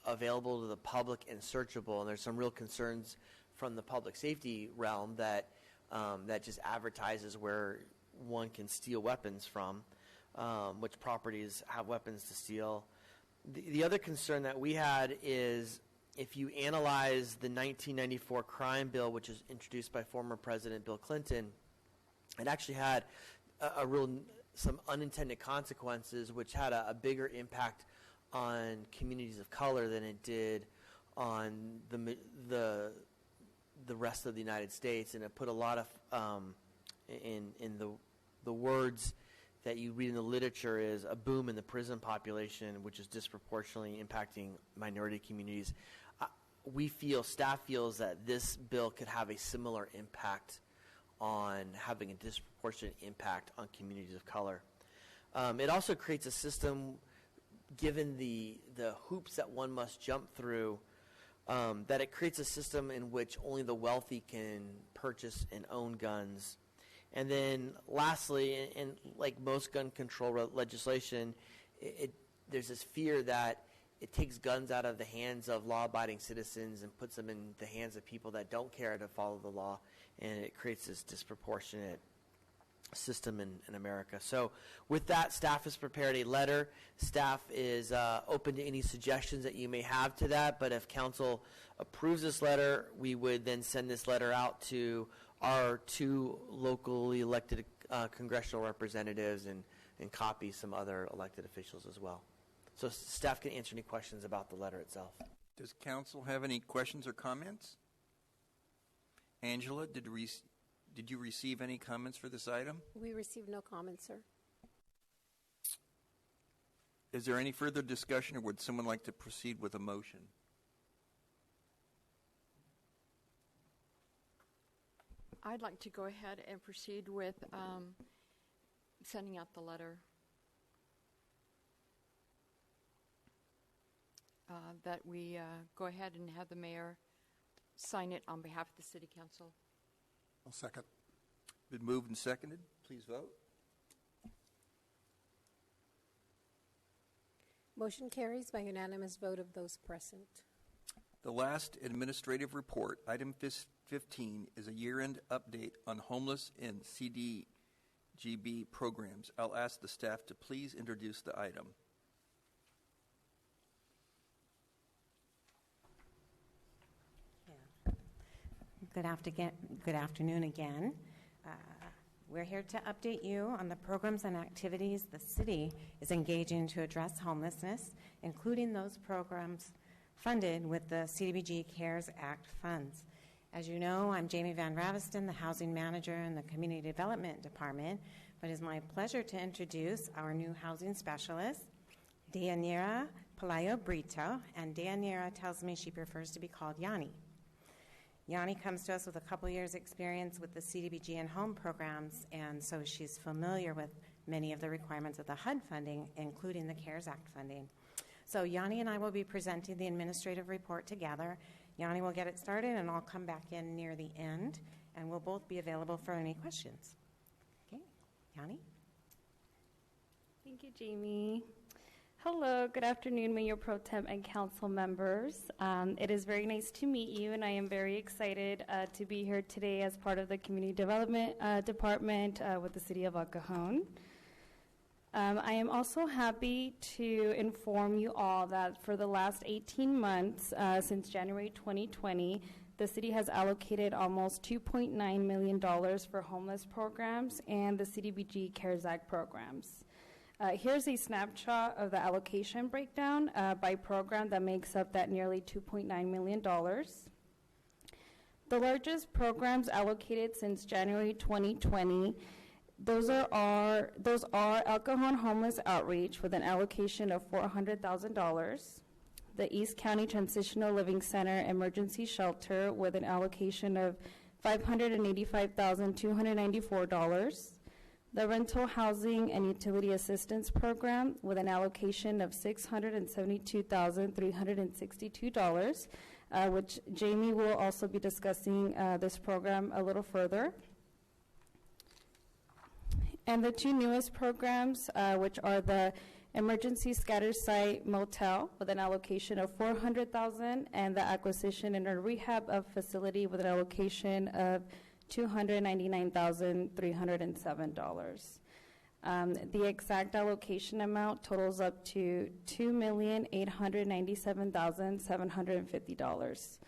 available to the public and searchable. And there's some real concerns from the public safety realm that just advertises where one can steal weapons from, which properties have weapons to steal. The other concern that we had is if you analyze the 1994 crime bill, which was introduced by former President Bill Clinton, it actually had some unintended consequences, which had a bigger impact on communities of color than it did on the rest of the United States, and it put a lot of in the words that you read in the literature is a boom in the prison population, which is disproportionately impacting minority communities. Staff feels that this bill could have a similar impact on having a disproportionate impact on communities of color. It also creates a system, given the hoops that one must jump through, that it creates a system in which only the wealthy can purchase and own guns. And then lastly, and like most gun control legislation, there's this fear that it takes guns out of the hands of law-abiding citizens and puts them in the hands of people that don't care to follow the law, and it creates this disproportionate system in America. So with that, staff has prepared a letter. Staff is open to any suggestions that you may have to that, but if council approves this letter, we would then send this letter out to our 2 locally elected congressional representatives and copy some other elected officials as well. so staff can answer any questions about the letter itself. Does council have any questions or comments? Angela, did you receive any comments for this item? We received no comments, sir. Is there any further discussion, or would someone like to proceed with a motion? I'd like to go ahead and proceed with sending out the letter that we go ahead and have the mayor sign it on behalf of the city council. I'll second. Been moved and seconded. Please vote. Motion carries by unanimous vote of those present. The last administrative report, item 15, is a year-end update on homeless and CDGB programs. I'll ask the staff to please introduce the item. Good afternoon again. We're here to update you on the programs and activities the city is engaging to address homelessness, including those programs funded with the CDBG CARES Act funds. As you know, I'm Jamie Van Raviston, the housing manager in the Community Development Department, but it's my pleasure to introduce our new housing specialist, Deyanira Palayo Brito, and Deyanira tells me she prefers to be called Yanni. Yanni comes to us with a couple years' experience with the CDBG and home programs, and so she's familiar with many of the requirements of the HUD funding, including the CARES Act funding. So Yanni and I will be presenting the administrative report together. Yanni will get it started, and I'll come back in near the end, and we'll both be available for any questions. Okay, Yanni? Thank you, Jamie. Hello, good afternoon, Mayor Pro Tem and council members. It is very nice to meet you, and I am very excited to be here today as part of the Community Development Department with the City of Cajon. I am also happy to inform you all that for the last 18 months, since January 2020, the city has allocated almost $2.9 million for homeless programs and the CDBG CARES Act programs. Here's a snapshot of the allocation breakdown by program that makes up that nearly $2.9 million. The largest programs allocated since January 2020, those are El Cajon Homeless Outreach with an allocation of $400,000, the East County Transitional Living Center Emergency Shelter with an allocation of $585,294, the Rental Housing and Utility Assistance Program with an allocation of $672,362, which Jamie will also be discussing this program a little further. And the two newest programs, which are the Emergency Scatter Site Motel with an allocation of $400,000 and the Acquisition and Rehab of Facility with an allocation of $299,307. The exact allocation amount totals up to $2,897,750,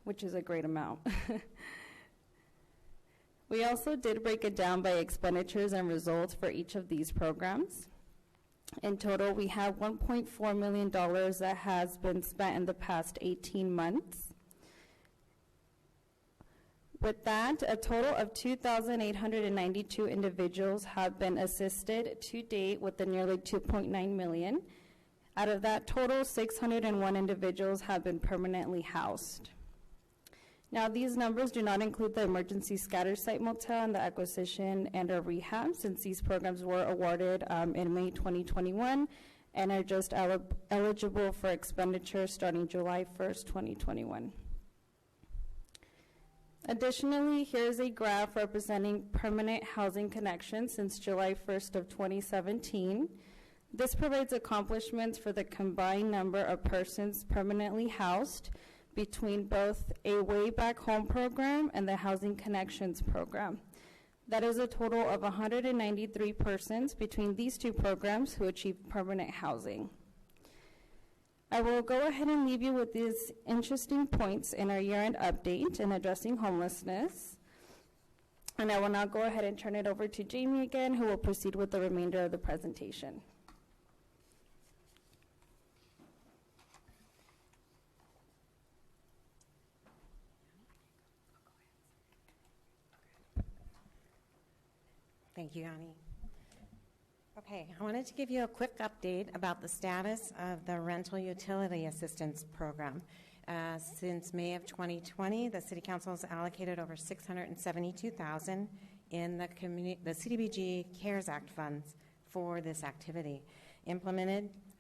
which is a great amount. We also did break it down by expenditures and results for each of these programs. In total, we have $1.4 million that has been spent in the past 18 months. With that, a total of 2,892 individuals have been assisted to date with the nearly $2.9 million. Out of that total, 601 individuals have been permanently housed. Now, these numbers do not include the Emergency Scatter Site Motel and the Acquisition and Rehab, since these programs were awarded in May 2021 and are just eligible for expenditure starting July 1st, 2021. Additionally, here's a graph representing permanent housing connections since July 1st of 2017. This provides accomplishments for the combined number of persons permanently housed between both a Way Back Home program and the Housing Connections program. That is a total of 193 persons between these two programs who achieved permanent housing. I will go ahead and leave you with these interesting points in our year-end update in addressing homelessness. And I will now go ahead and turn it over to Jamie again, who will proceed with the remainder of the presentation. Thank you, Annie. Okay, I wanted to give you a quick update about the status of the Rental Utility Assistance Program. Since May of 2020, the City Council has allocated over $672,000 in the CDBG CARES Act funds for this activity.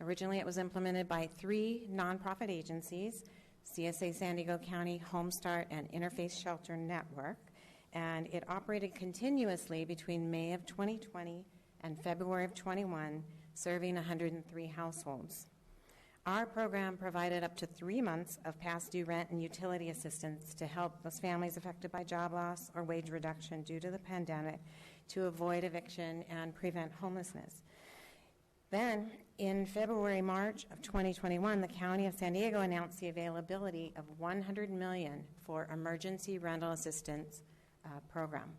Originally it was implemented by 3 nonprofit agencies, CSA San Diego County, Home Start, and Interfaith Shelter Network, and it operated continuously between May of 2020 and February of 21, serving 103 households. Our program provided up to 3 months of past due rent and utility assistance to help those families affected by job loss or wage reduction due to the pandemic to avoid eviction and prevent homelessness. Then, in February, March of 2021, the County of San Diego announced the availability of $100 million for emergency rental assistance program.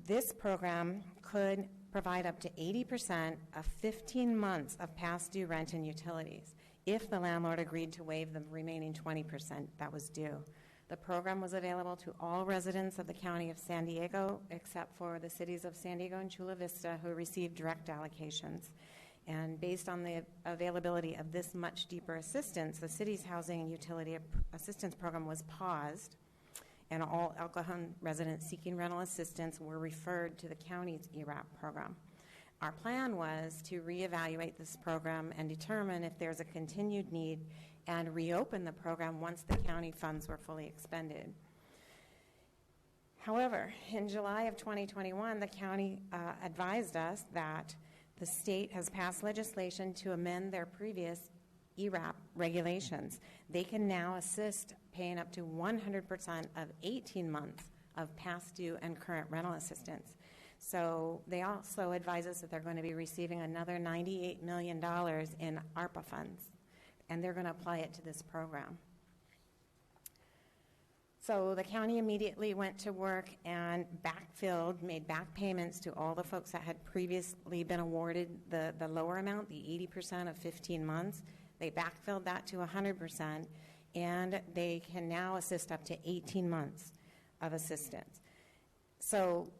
This program could provide up to 80% of 15 months of past due rent and utilities if the landlord agreed to waive the remaining 20% that was due. The program was available to all residents of the County of San Diego except for the cities of San Diego and Chula Vista who received direct allocations. And based on the availability of this much deeper assistance, the city's housing and utility assistance program was paused, and all El Cajon residents seeking rental assistance were referred to the county's ERAP program. Our plan was to reevaluate this program and determine if there's a continued need and reopen the program once the county funds were fully expended. However, in July of 2021, the county advised us that the state has passed legislation to amend their previous ERAP regulations. They can now assist paying up to 100% of 18 months of past due and current rental assistance. So they also advise us that they're going to be receiving another $98 million in ARPA funds, and they're going to apply it to this program. So the county immediately went to work and made back payments to all the folks that had previously been awarded the lower amount, the 80% of 15 months. They backfilled that to 100%, and they can now assist up to 18 months of assistance. So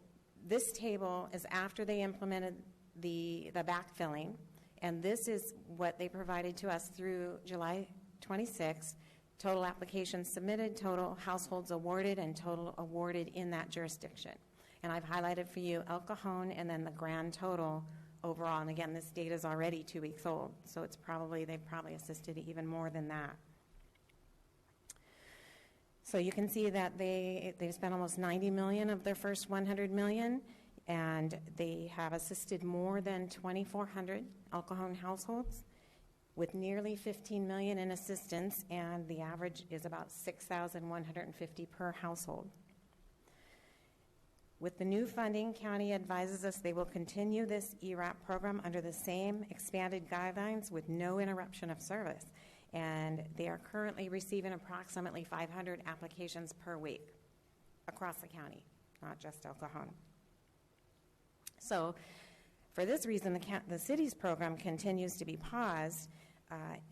this table is after they implemented the backfilling, and this is what they provided to us through July 26. Total applications submitted, total households awarded, and total awarded in that jurisdiction. And I've highlighted for you El Cajon and then the grand total overall. And again, this data is already 2 weeks old, so they've probably assisted even more than that. So you can see that they've spent almost $90 million of their first $100 million, and they have assisted more than 2,400 El Cajon households with nearly $15 million in assistance, and the average is about $6,150 per household. With the new funding, county advises us they will continue this ERAP program under the same expanded guidelines with no interruption of service. And they are currently receiving approximately 500 applications per week across the county, not just El Cajon. So for this reason, the city's program continues to be paused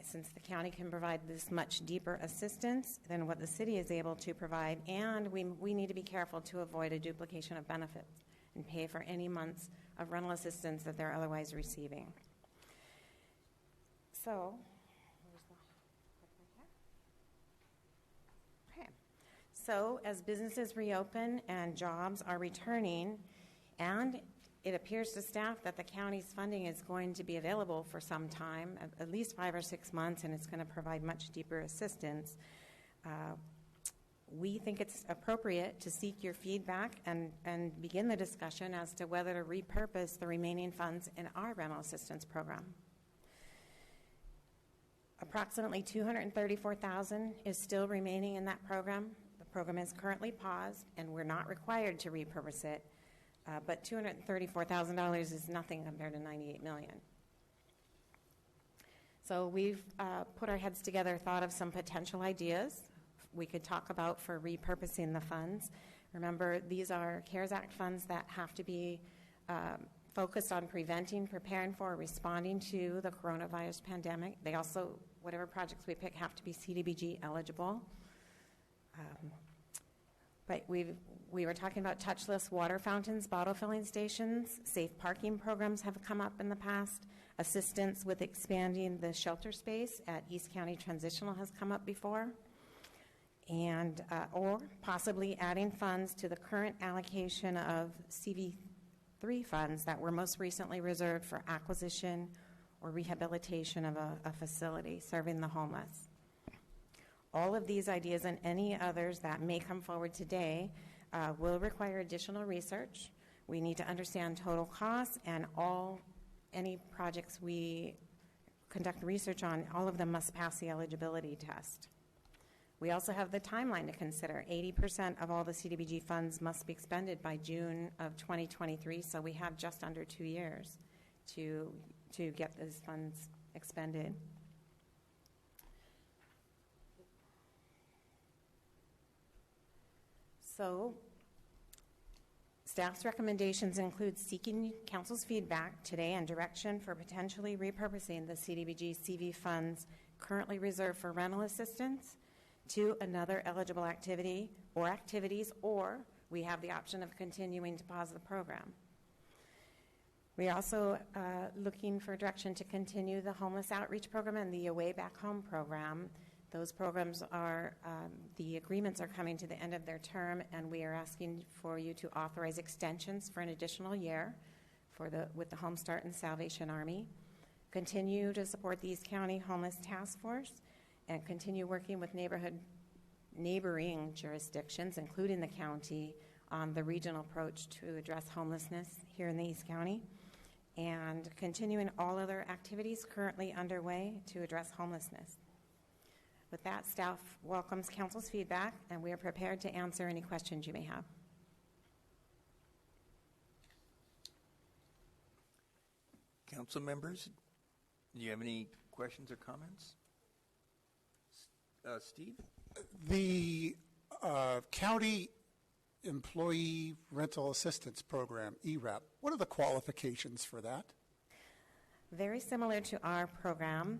since the county can provide this much deeper assistance than what the city is able to provide, and we need to be careful to avoid a duplication of benefits and pay for any months of rental assistance that they're otherwise receiving. So, so as businesses reopen and jobs are returning, and it appears to staff that the county's funding is going to be available for some time, at least 5 or 6 months, and it's going to provide much deeper assistance. We think it's appropriate to seek your feedback and begin the discussion as to whether to repurpose the remaining funds in our rental assistance program. Approximately $234,000 is still remaining in that program. The program is currently paused, and we're not required to repurpose it. But $234,000 is nothing compared to $98 million. So we've put our heads together, thought of some potential ideas we could talk about for repurposing the funds. Remember, these are CARES Act funds that have to be focused on preventing, preparing for, responding to the coronavirus pandemic. They also, whatever projects we pick, have to be CDBG eligible. But we were talking about touchless water fountains, bottle filling stations, safe parking programs have come up in the past. Assistance with expanding the shelter space at East County Transitional has come up before. And, or possibly adding funds to the current allocation of CV3 funds that were most recently reserved for acquisition or rehabilitation of a facility serving the homeless. All of these ideas and any others that may come forward today will require additional research. We need to understand total costs, and any projects we conduct research on, all of them must pass the eligibility test. We also have the timeline to consider. 80% of all the CDBG funds must be expended by June of 2023, so we have just under 2 years to get those funds expended. So, staff's recommendations include seeking council's feedback today and direction for potentially repurposing the CDBG CV funds currently reserved for rental assistance to another eligible activity or activities, or we have the option of continuing to pause the program. We're also looking for direction to continue the homeless outreach program and the Away Back Home program. Those programs are, the agreements are coming to the end of their term, and we are asking for you to authorize extensions for an additional year with the Home Start and Salvation Army. Continue to support the East County Homeless Task Force, and continue working with neighboring jurisdictions, including the county, on the regional approach to address homelessness here in the East County, and continuing all other activities currently underway to address homelessness. With that, staff welcomes council's feedback, and we are prepared to answer any questions you may have. Council members, do you have any questions or comments? Steve? The County Employee Rental Assistance Program, ERAP, what are the qualifications for that? Very similar to our program.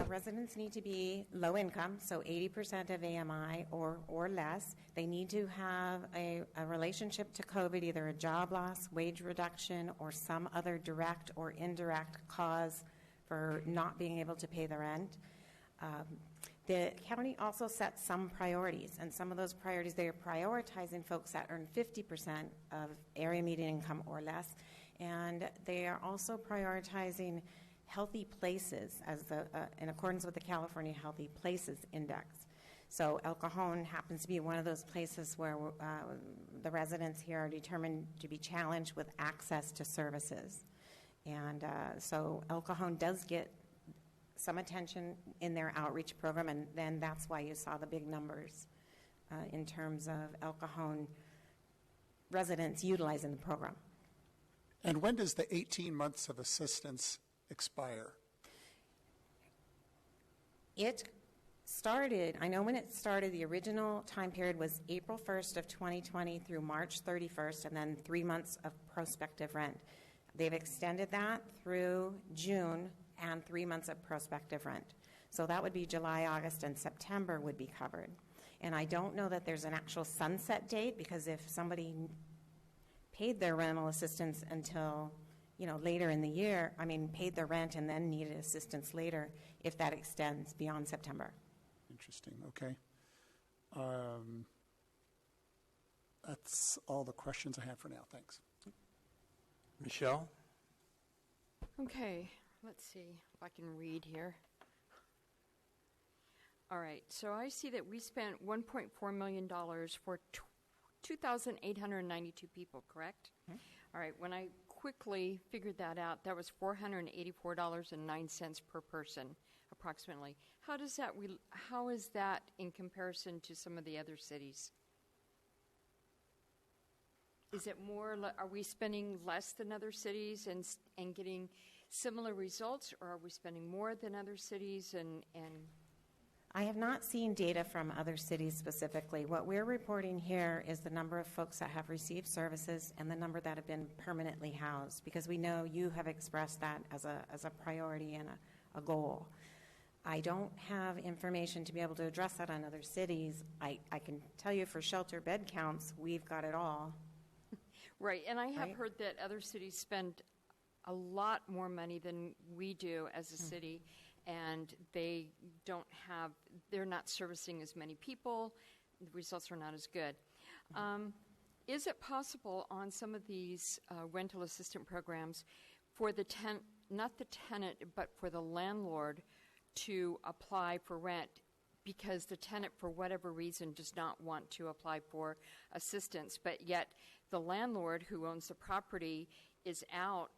Residents need to be low income, so 80% of AMI or less. They need to have a relationship to COVID, either a job loss, wage reduction, or some other direct or indirect cause for not being able to pay the rent. The county also sets some priorities, and some of those priorities, they are prioritizing folks that earn 50% of area median income or less, and they are also prioritizing healthy places in accordance with the California Healthy Places Index. So El Cajon happens to be one of those places where the residents here are determined to be challenged with access to services. And so El Cajon does get some attention in their outreach program, and then that's why you saw the big numbers in terms of El Cajon residents utilizing the program. And when does the 18 months of assistance expire? It started, I know when it started, the original time period was April 1st of 2020 through March 31st, and then 3 months of prospective rent. They've extended that through June and 3 months of prospective rent. So that would be July, August, and September would be covered. And I don't know that there's an actual sunset date, because if somebody paid their rental assistance until later in the year, paid their rent and then needed assistance later, if that extends beyond September. Interesting, okay. That's all the questions I have for now, thanks. Michelle? Okay, let's see if I can read here. All right, so I see that we spent $1.4 million for 2,892 people, correct? Mm-hmm. All right, when I quickly figured that out, that was $484.09 per person, approximately. How is that in comparison to some of the other cities? Is it more, are we spending less than other cities and getting similar results, or are we spending more than other cities and I have not seen data from other cities specifically. What we're reporting here is the number of folks that have received services and the number that have been permanently housed, because we know you have expressed that as a priority and a goal. I don't have information to be able to address that on other cities. I can tell you for shelter bed counts, we've got it all. Right, and I have Right. heard that other cities spend a lot more money than we do as a city, and they're not servicing as many people. The results are not as good. Is it possible on some of these rental assistance programs for not the tenant, but for the landlord to apply for rent because the tenant, for whatever reason, does not want to apply for assistance, but yet the landlord who owns the property is out,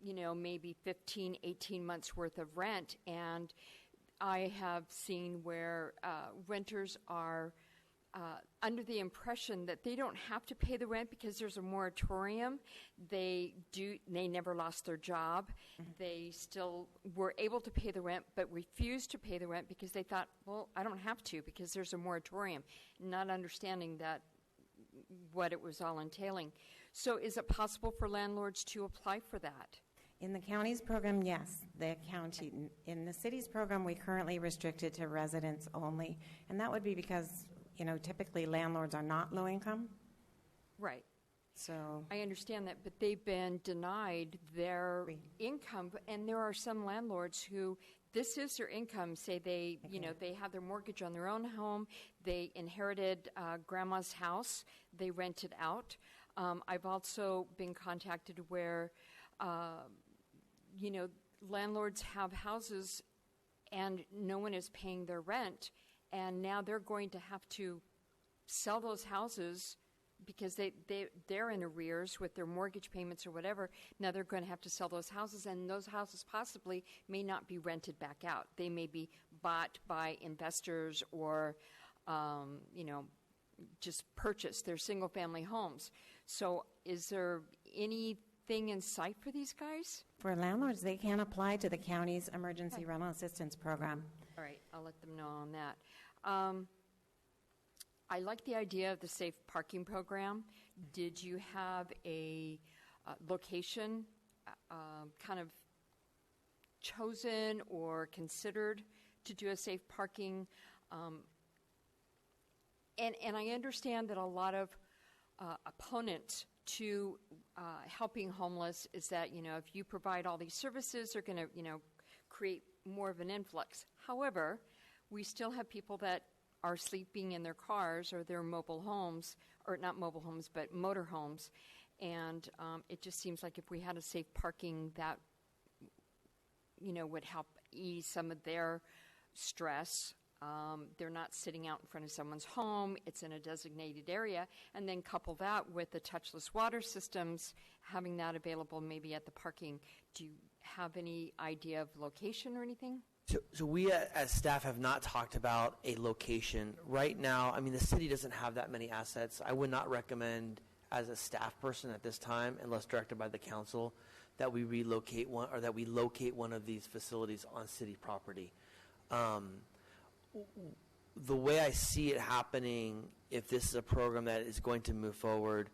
maybe 15, 18 months worth of rent, and I have seen where renters are under the impression that they don't have to pay the rent because there's a moratorium. They never lost their job. They still were able to pay the rent, but refused to pay the rent because they thought, well, I don't have to because there's a moratorium, not understanding that what it was all entailing. So is it possible for landlords to apply for that? In the county's program, yes, the county. In the city's program, we currently restrict it to residents only, and that would be because typically landlords are not low income. Right. So I understand that, but they've been denied their income, and there are some landlords who this is their income. Say they have their mortgage on their own home, they inherited grandma's house, they rent it out. I've also been contacted where landlords have houses and no one is paying their rent, and now they're going to have to sell those houses because they're in arrears with their mortgage payments or whatever. Now they're going to have to sell those houses, and those houses possibly may not be rented back out. They may be bought by investors or, just purchased. They're single-family homes. So is there anything in sight for these guys? for landlords, they can apply to the county's emergency rental assistance program. All right, I'll let them know on that. I like the idea of the safe parking program. Did you have a location kind of chosen or considered to do a safe parking? And I understand that a lot of opponents to helping homeless is that, if you provide all these services, they're going to, create more of an influx. However, we still have people that are sleeping in their cars or their mobile homes, or not mobile homes, but motor homes. And it just seems like if we had a safe parking, that, would help ease some of their stress. They're not sitting out in front of someone's home. It's in a designated area. And then couple that with the touchless water systems, having that available maybe at the parking. Do you have any idea of location or anything? So we as staff have not talked about a location. Right now, the city doesn't have that many assets. I would not recommend as a staff person at this time, unless directed by the council, that we relocate one or that we locate one of these facilities on city property. The way I see it happening, if this is a program that is going to move forward,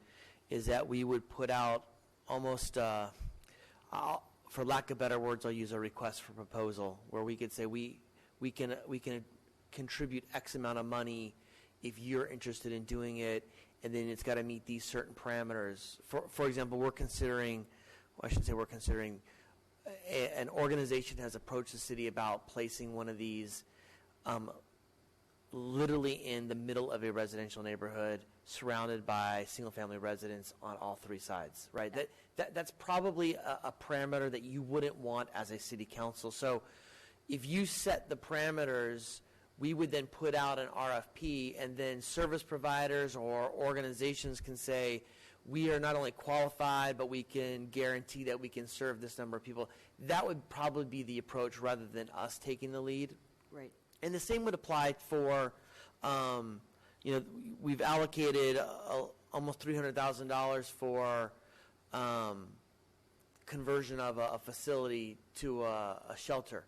is that we would put out almost, for lack of better words, I'll use a request for proposal, where we could say we can contribute X amount of money if you're interested in doing it, and then it's got to meet these certain parameters. For example, an organization has approached the city about placing one of these literally in the middle of a residential neighborhood, surrounded by single-family residents on all three sides, right? That's probably a parameter that you wouldn't want as a city council. So if you set the parameters, we would then put out an RFP, and then service providers or organizations can say, we are not only qualified, but we can guarantee that we can serve this number of people. That would probably be the approach rather than us taking the lead. Right. And the same would apply for, we've allocated almost $300,000 for conversion of a facility to a shelter.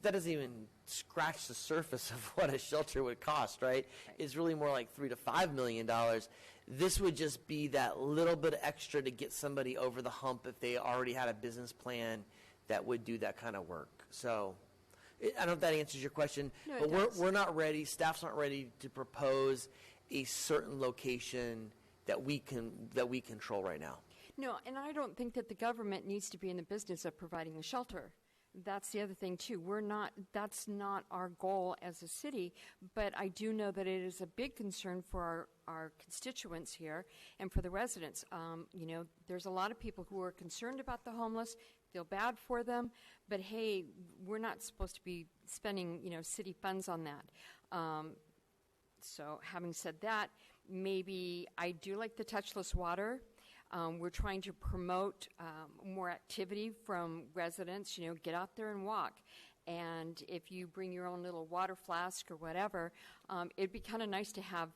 That doesn't even scratch the surface of what a shelter would cost, right? It's really more like $3 to $5 million. This would just be that little bit extra to get somebody over the hump if they already had a business plan that would do that kind of work. So I don't know if that answers your question, No, it but does. we're not ready, staff's not ready to propose a certain location that we control right now. No, and I don't think that the government needs to be in the business of providing a shelter. That's the other thing, too. That's not our goal as a city, but I do know that it is a big concern for our constituents here and for the residents. There's a lot of people who are concerned about the homeless, feel bad for them, but hey, we're not supposed to be spending, city funds on that. So having said that, maybe I do like the touchless water. We're trying to promote more activity from residents, get out there and walk. And if you bring your own little water flask or whatever, it'd be kind of nice to have,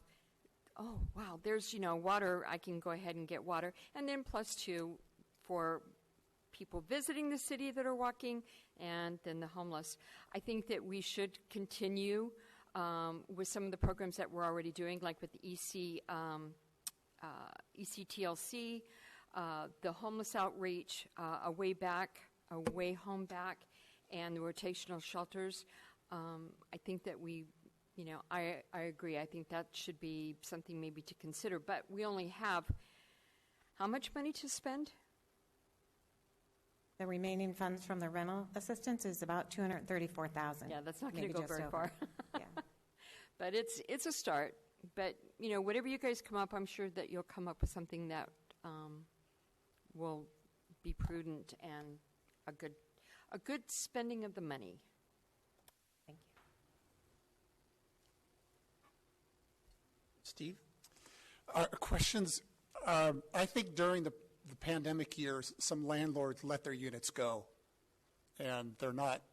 oh, wow, there's, water. I can go ahead and get water. And then plus two for people visiting the city that are walking and then the homeless. I think that we should continue with some of the programs that we're already doing, like with the ECTLC, the homeless outreach, a way home back, and the rotational shelters. I think that I agree. I think that should be something maybe to consider. But we only have how much money to spend? The remaining funds from the rental assistance is about $234,000. Yeah, that's not going to maybe go just very over. far. Yeah. But it's a start. But, whatever you guys come up, I'm sure that you'll come up with something that will be prudent and a good spending of the money. Thank you. Steve? Questions. I think during the pandemic years, some landlords let their units go, and they're not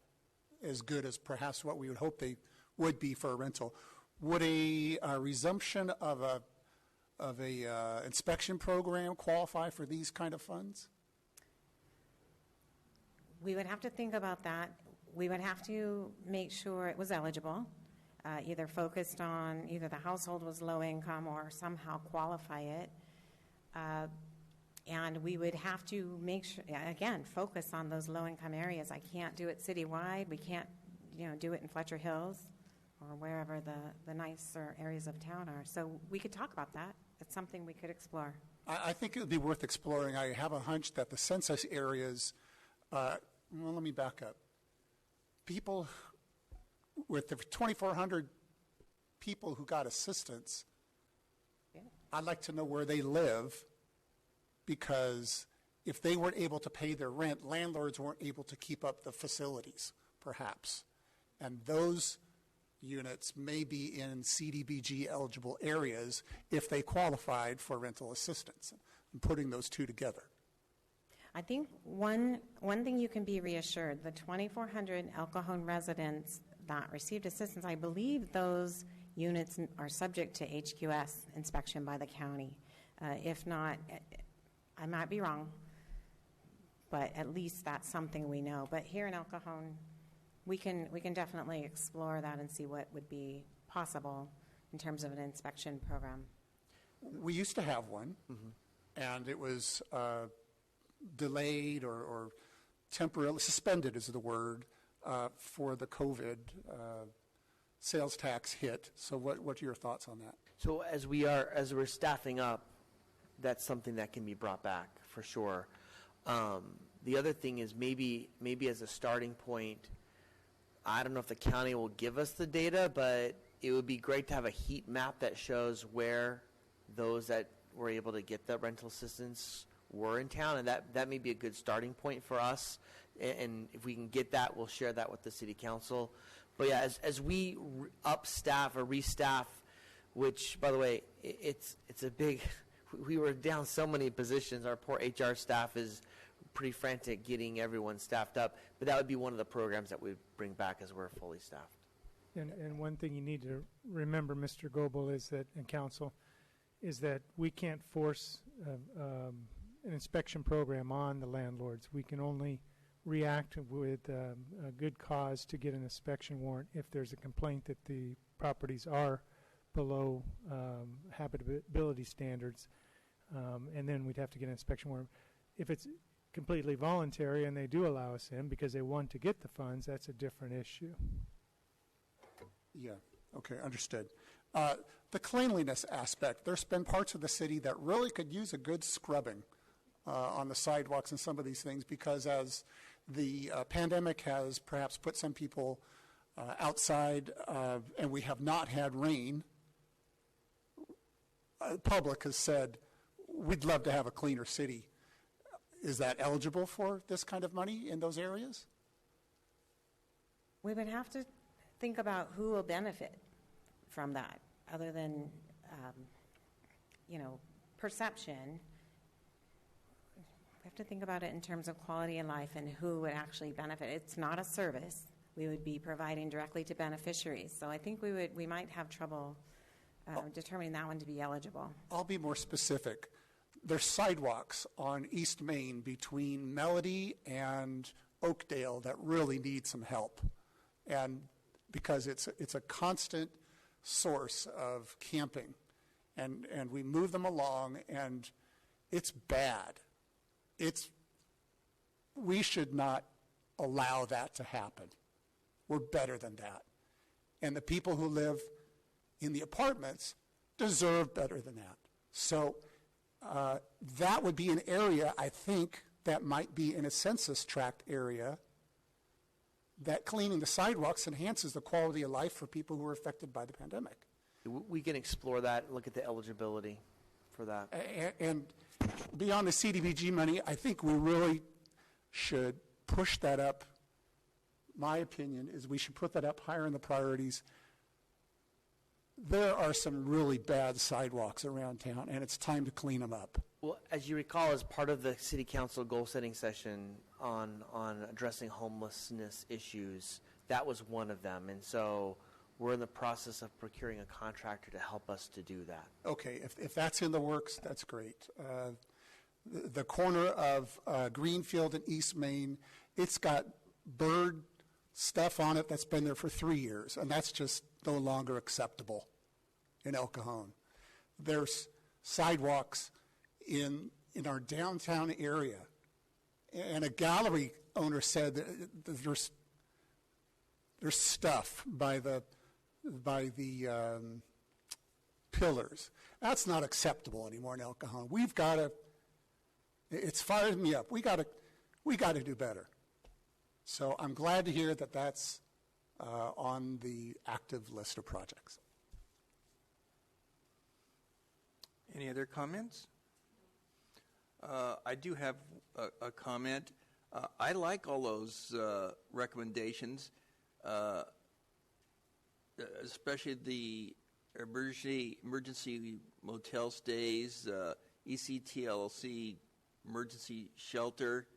as good as perhaps what we would hope they would be for a rental. Would a resumption of a inspection program qualify for these kind of funds? We would have to think about that. We would have to make sure it was eligible, either focused on either the household was low income or somehow qualify it. And we would have to make sure, again, focus on those low income areas. I can't do it citywide. We can't, do it in Fletcher Hills or wherever the nicer areas of town are. So we could talk about that. It's something we could explore. I think it would be worth exploring. I have a hunch that the census areas, let me back up. People, with the 2,400 people who got assistance, Yeah. I'd like to know where they live, because if they weren't able to pay their rent, landlords weren't able to keep up the facilities, perhaps. And those units may be in CDBG eligible areas if they qualified for rental assistance. I'm putting those two together. I think one thing you can be reassured, the 2,400 El Cajon residents that received assistance, I believe those units are subject to HQS inspection by the county. If not, I might be wrong, but at least that's something we know. But here in El Cajon, we can definitely explore that and see what would be possible in terms of an inspection program. We used to have one, and it was delayed or temporarily suspended is the word for the COVID sales tax hit. So what are your thoughts on that? So as we're staffing up, that's something that can be brought back for sure. The other thing is maybe as a starting point, I don't know if the county will give us the data, but it would be great to have a heat map that shows where those that were able to get the rental assistance were in town, and that may be a good starting point for us. And if we can get that, we'll share that with the city council. But yeah, as we upstaff or restaff, which by the way, it's a big. We were down so many positions. Our poor HR staff is pretty frantic getting everyone staffed up. But that would be one of the programs that we'd bring back as we're fully staffed. And one thing you need to remember, Mr. Goebel, is that, and council, is that we can't force an inspection program on the landlords. We can only react with a good cause to get an inspection warrant if there's a complaint that the properties are below habitability standards, and then we'd have to get an inspection warrant. If completely voluntary and they do allow us in because they want to get the funds, that's a different issue. Yeah, okay, understood. The cleanliness aspect, there's been parts of the city that really could use a good scrubbing on the sidewalks and some of these things, because as the pandemic has perhaps put some people outside and we have not had rain, the public has said, we'd love to have a cleaner city. Is that eligible for this kind of money in those areas? We would have to think about who will benefit from that, other than, perception. We have to think about it in terms of quality of life and who would actually benefit. It's not a service. We would be providing directly to beneficiaries. So I think we might have trouble determining that one to be eligible. I'll be more specific. There's sidewalks on East Main between Melody and Oakdale that really need some help. And because it's a constant source of camping. And we move them along, and it's bad. We should not allow that to happen. We're better than that. And the people who live in the apartments deserve better than that. So that would be an area, I think, that might be in a census tract area, that cleaning the sidewalks enhances the quality of life for people who are affected by the pandemic. We can explore that and look at the eligibility for that. And beyond the CDBG money, I think we really should push that up. My opinion is we should put that up higher in the priorities. There are some really bad sidewalks around town, and it's time to clean them up. Well, as you recall, as part of the City Council goal-setting session on addressing homelessness issues, that was one of them. And so we're in the process of procuring a contractor to help us to do that. Okay, if that's in the works, that's great. The corner of Greenfield and East Main, it's got bird stuff on it that's been there for 3 years, and that's just no longer acceptable in El Cajon. There's sidewalks in our downtown area, and a gallery owner said that there's stuff by the pillars. That's not acceptable anymore in El Cajon. We've got to. It's fired me up. We got to do better. So I'm glad to hear that that's on the active list of projects. Any other comments? I do have a comment. I like all those recommendations, especially the emergency motel stays, ECTLC emergency shelter,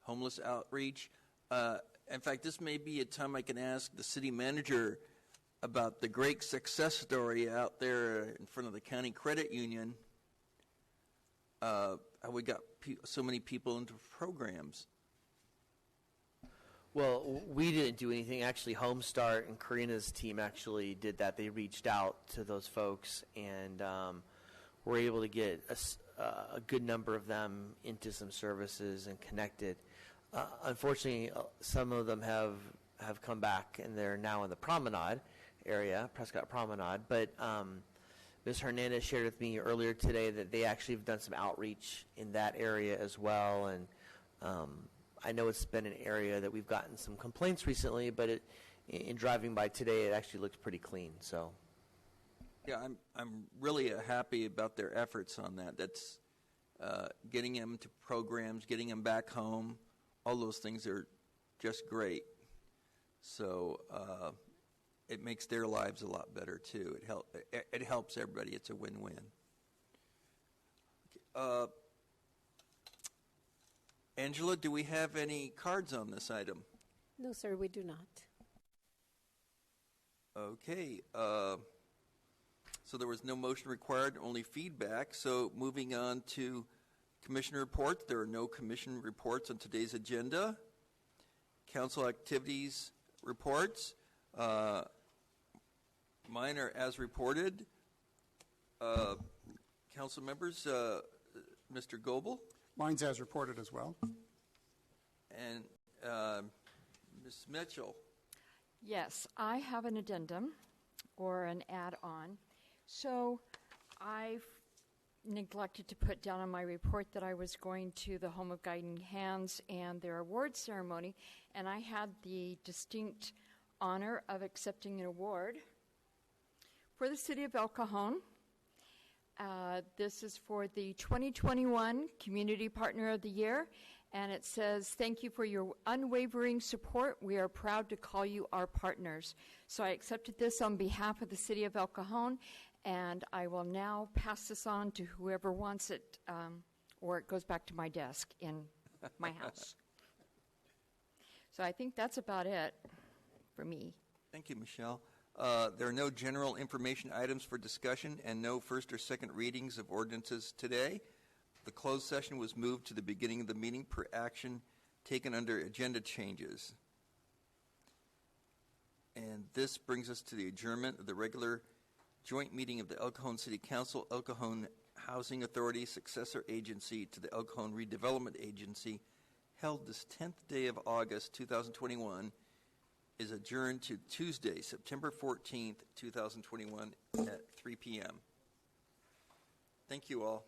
homeless outreach. In fact, this may be a time I can ask the city manager about the great success story out there in front of the county credit union. How we got so many people into programs. Well, we didn't do anything. Actually, Homestart and Karina's team actually did that. They reached out to those folks and were able to get a good number of them into some services and connected. Unfortunately, some of them have come back, and they're now in the Promenade area, Prescott Promenade. But Ms. Hernandez shared with me earlier today that they actually have done some outreach in that area as well. And I know it's been an area that we've gotten some complaints recently, but in driving by today, it actually looked pretty clean. So, yeah, I'm really happy about their efforts on that. That's getting them to programs, getting them back home. All those things are just great. So it makes their lives a lot better too. It helps everybody. It's a win-win. Angela, do we have any cards on this item? No, sir, we do not. Okay. So there was no motion required, only feedback. So moving on to commission reports. There are no commission reports on today's agenda. Council activities reports. Mine are as reported. Council members, Mr. Goebel. Mine's as reported as well. And Ms. Mitchell. Yes, I have an addendum or an add-on. So I've neglected to put down on my report that I was going to the Home of Guiding Hands and their award ceremony, and I had the distinct honor of accepting an award for the City of El Cajon. This is for the 2021 Community Partner of the Year, and it says, "Thank you for your unwavering support. We are proud to call you our partners." So I accepted this on behalf of the City of El Cajon, and I will now pass this on to whoever wants it, or it goes back to my desk in my house. So I think that's about it for me. Thank you, Michelle. There are no general information items for discussion and no first or second readings of ordinances today. The closed session was moved to the beginning of the meeting per action taken under agenda changes. And this brings us to the adjournment of the regular joint meeting of the El Cajon City Council, El Cajon Housing Authority, successor agency to the El Cajon Redevelopment Agency, held this 10th day of August 2021, is adjourned to Tuesday, September 14th, 2021 at 3 p.m. Thank you all.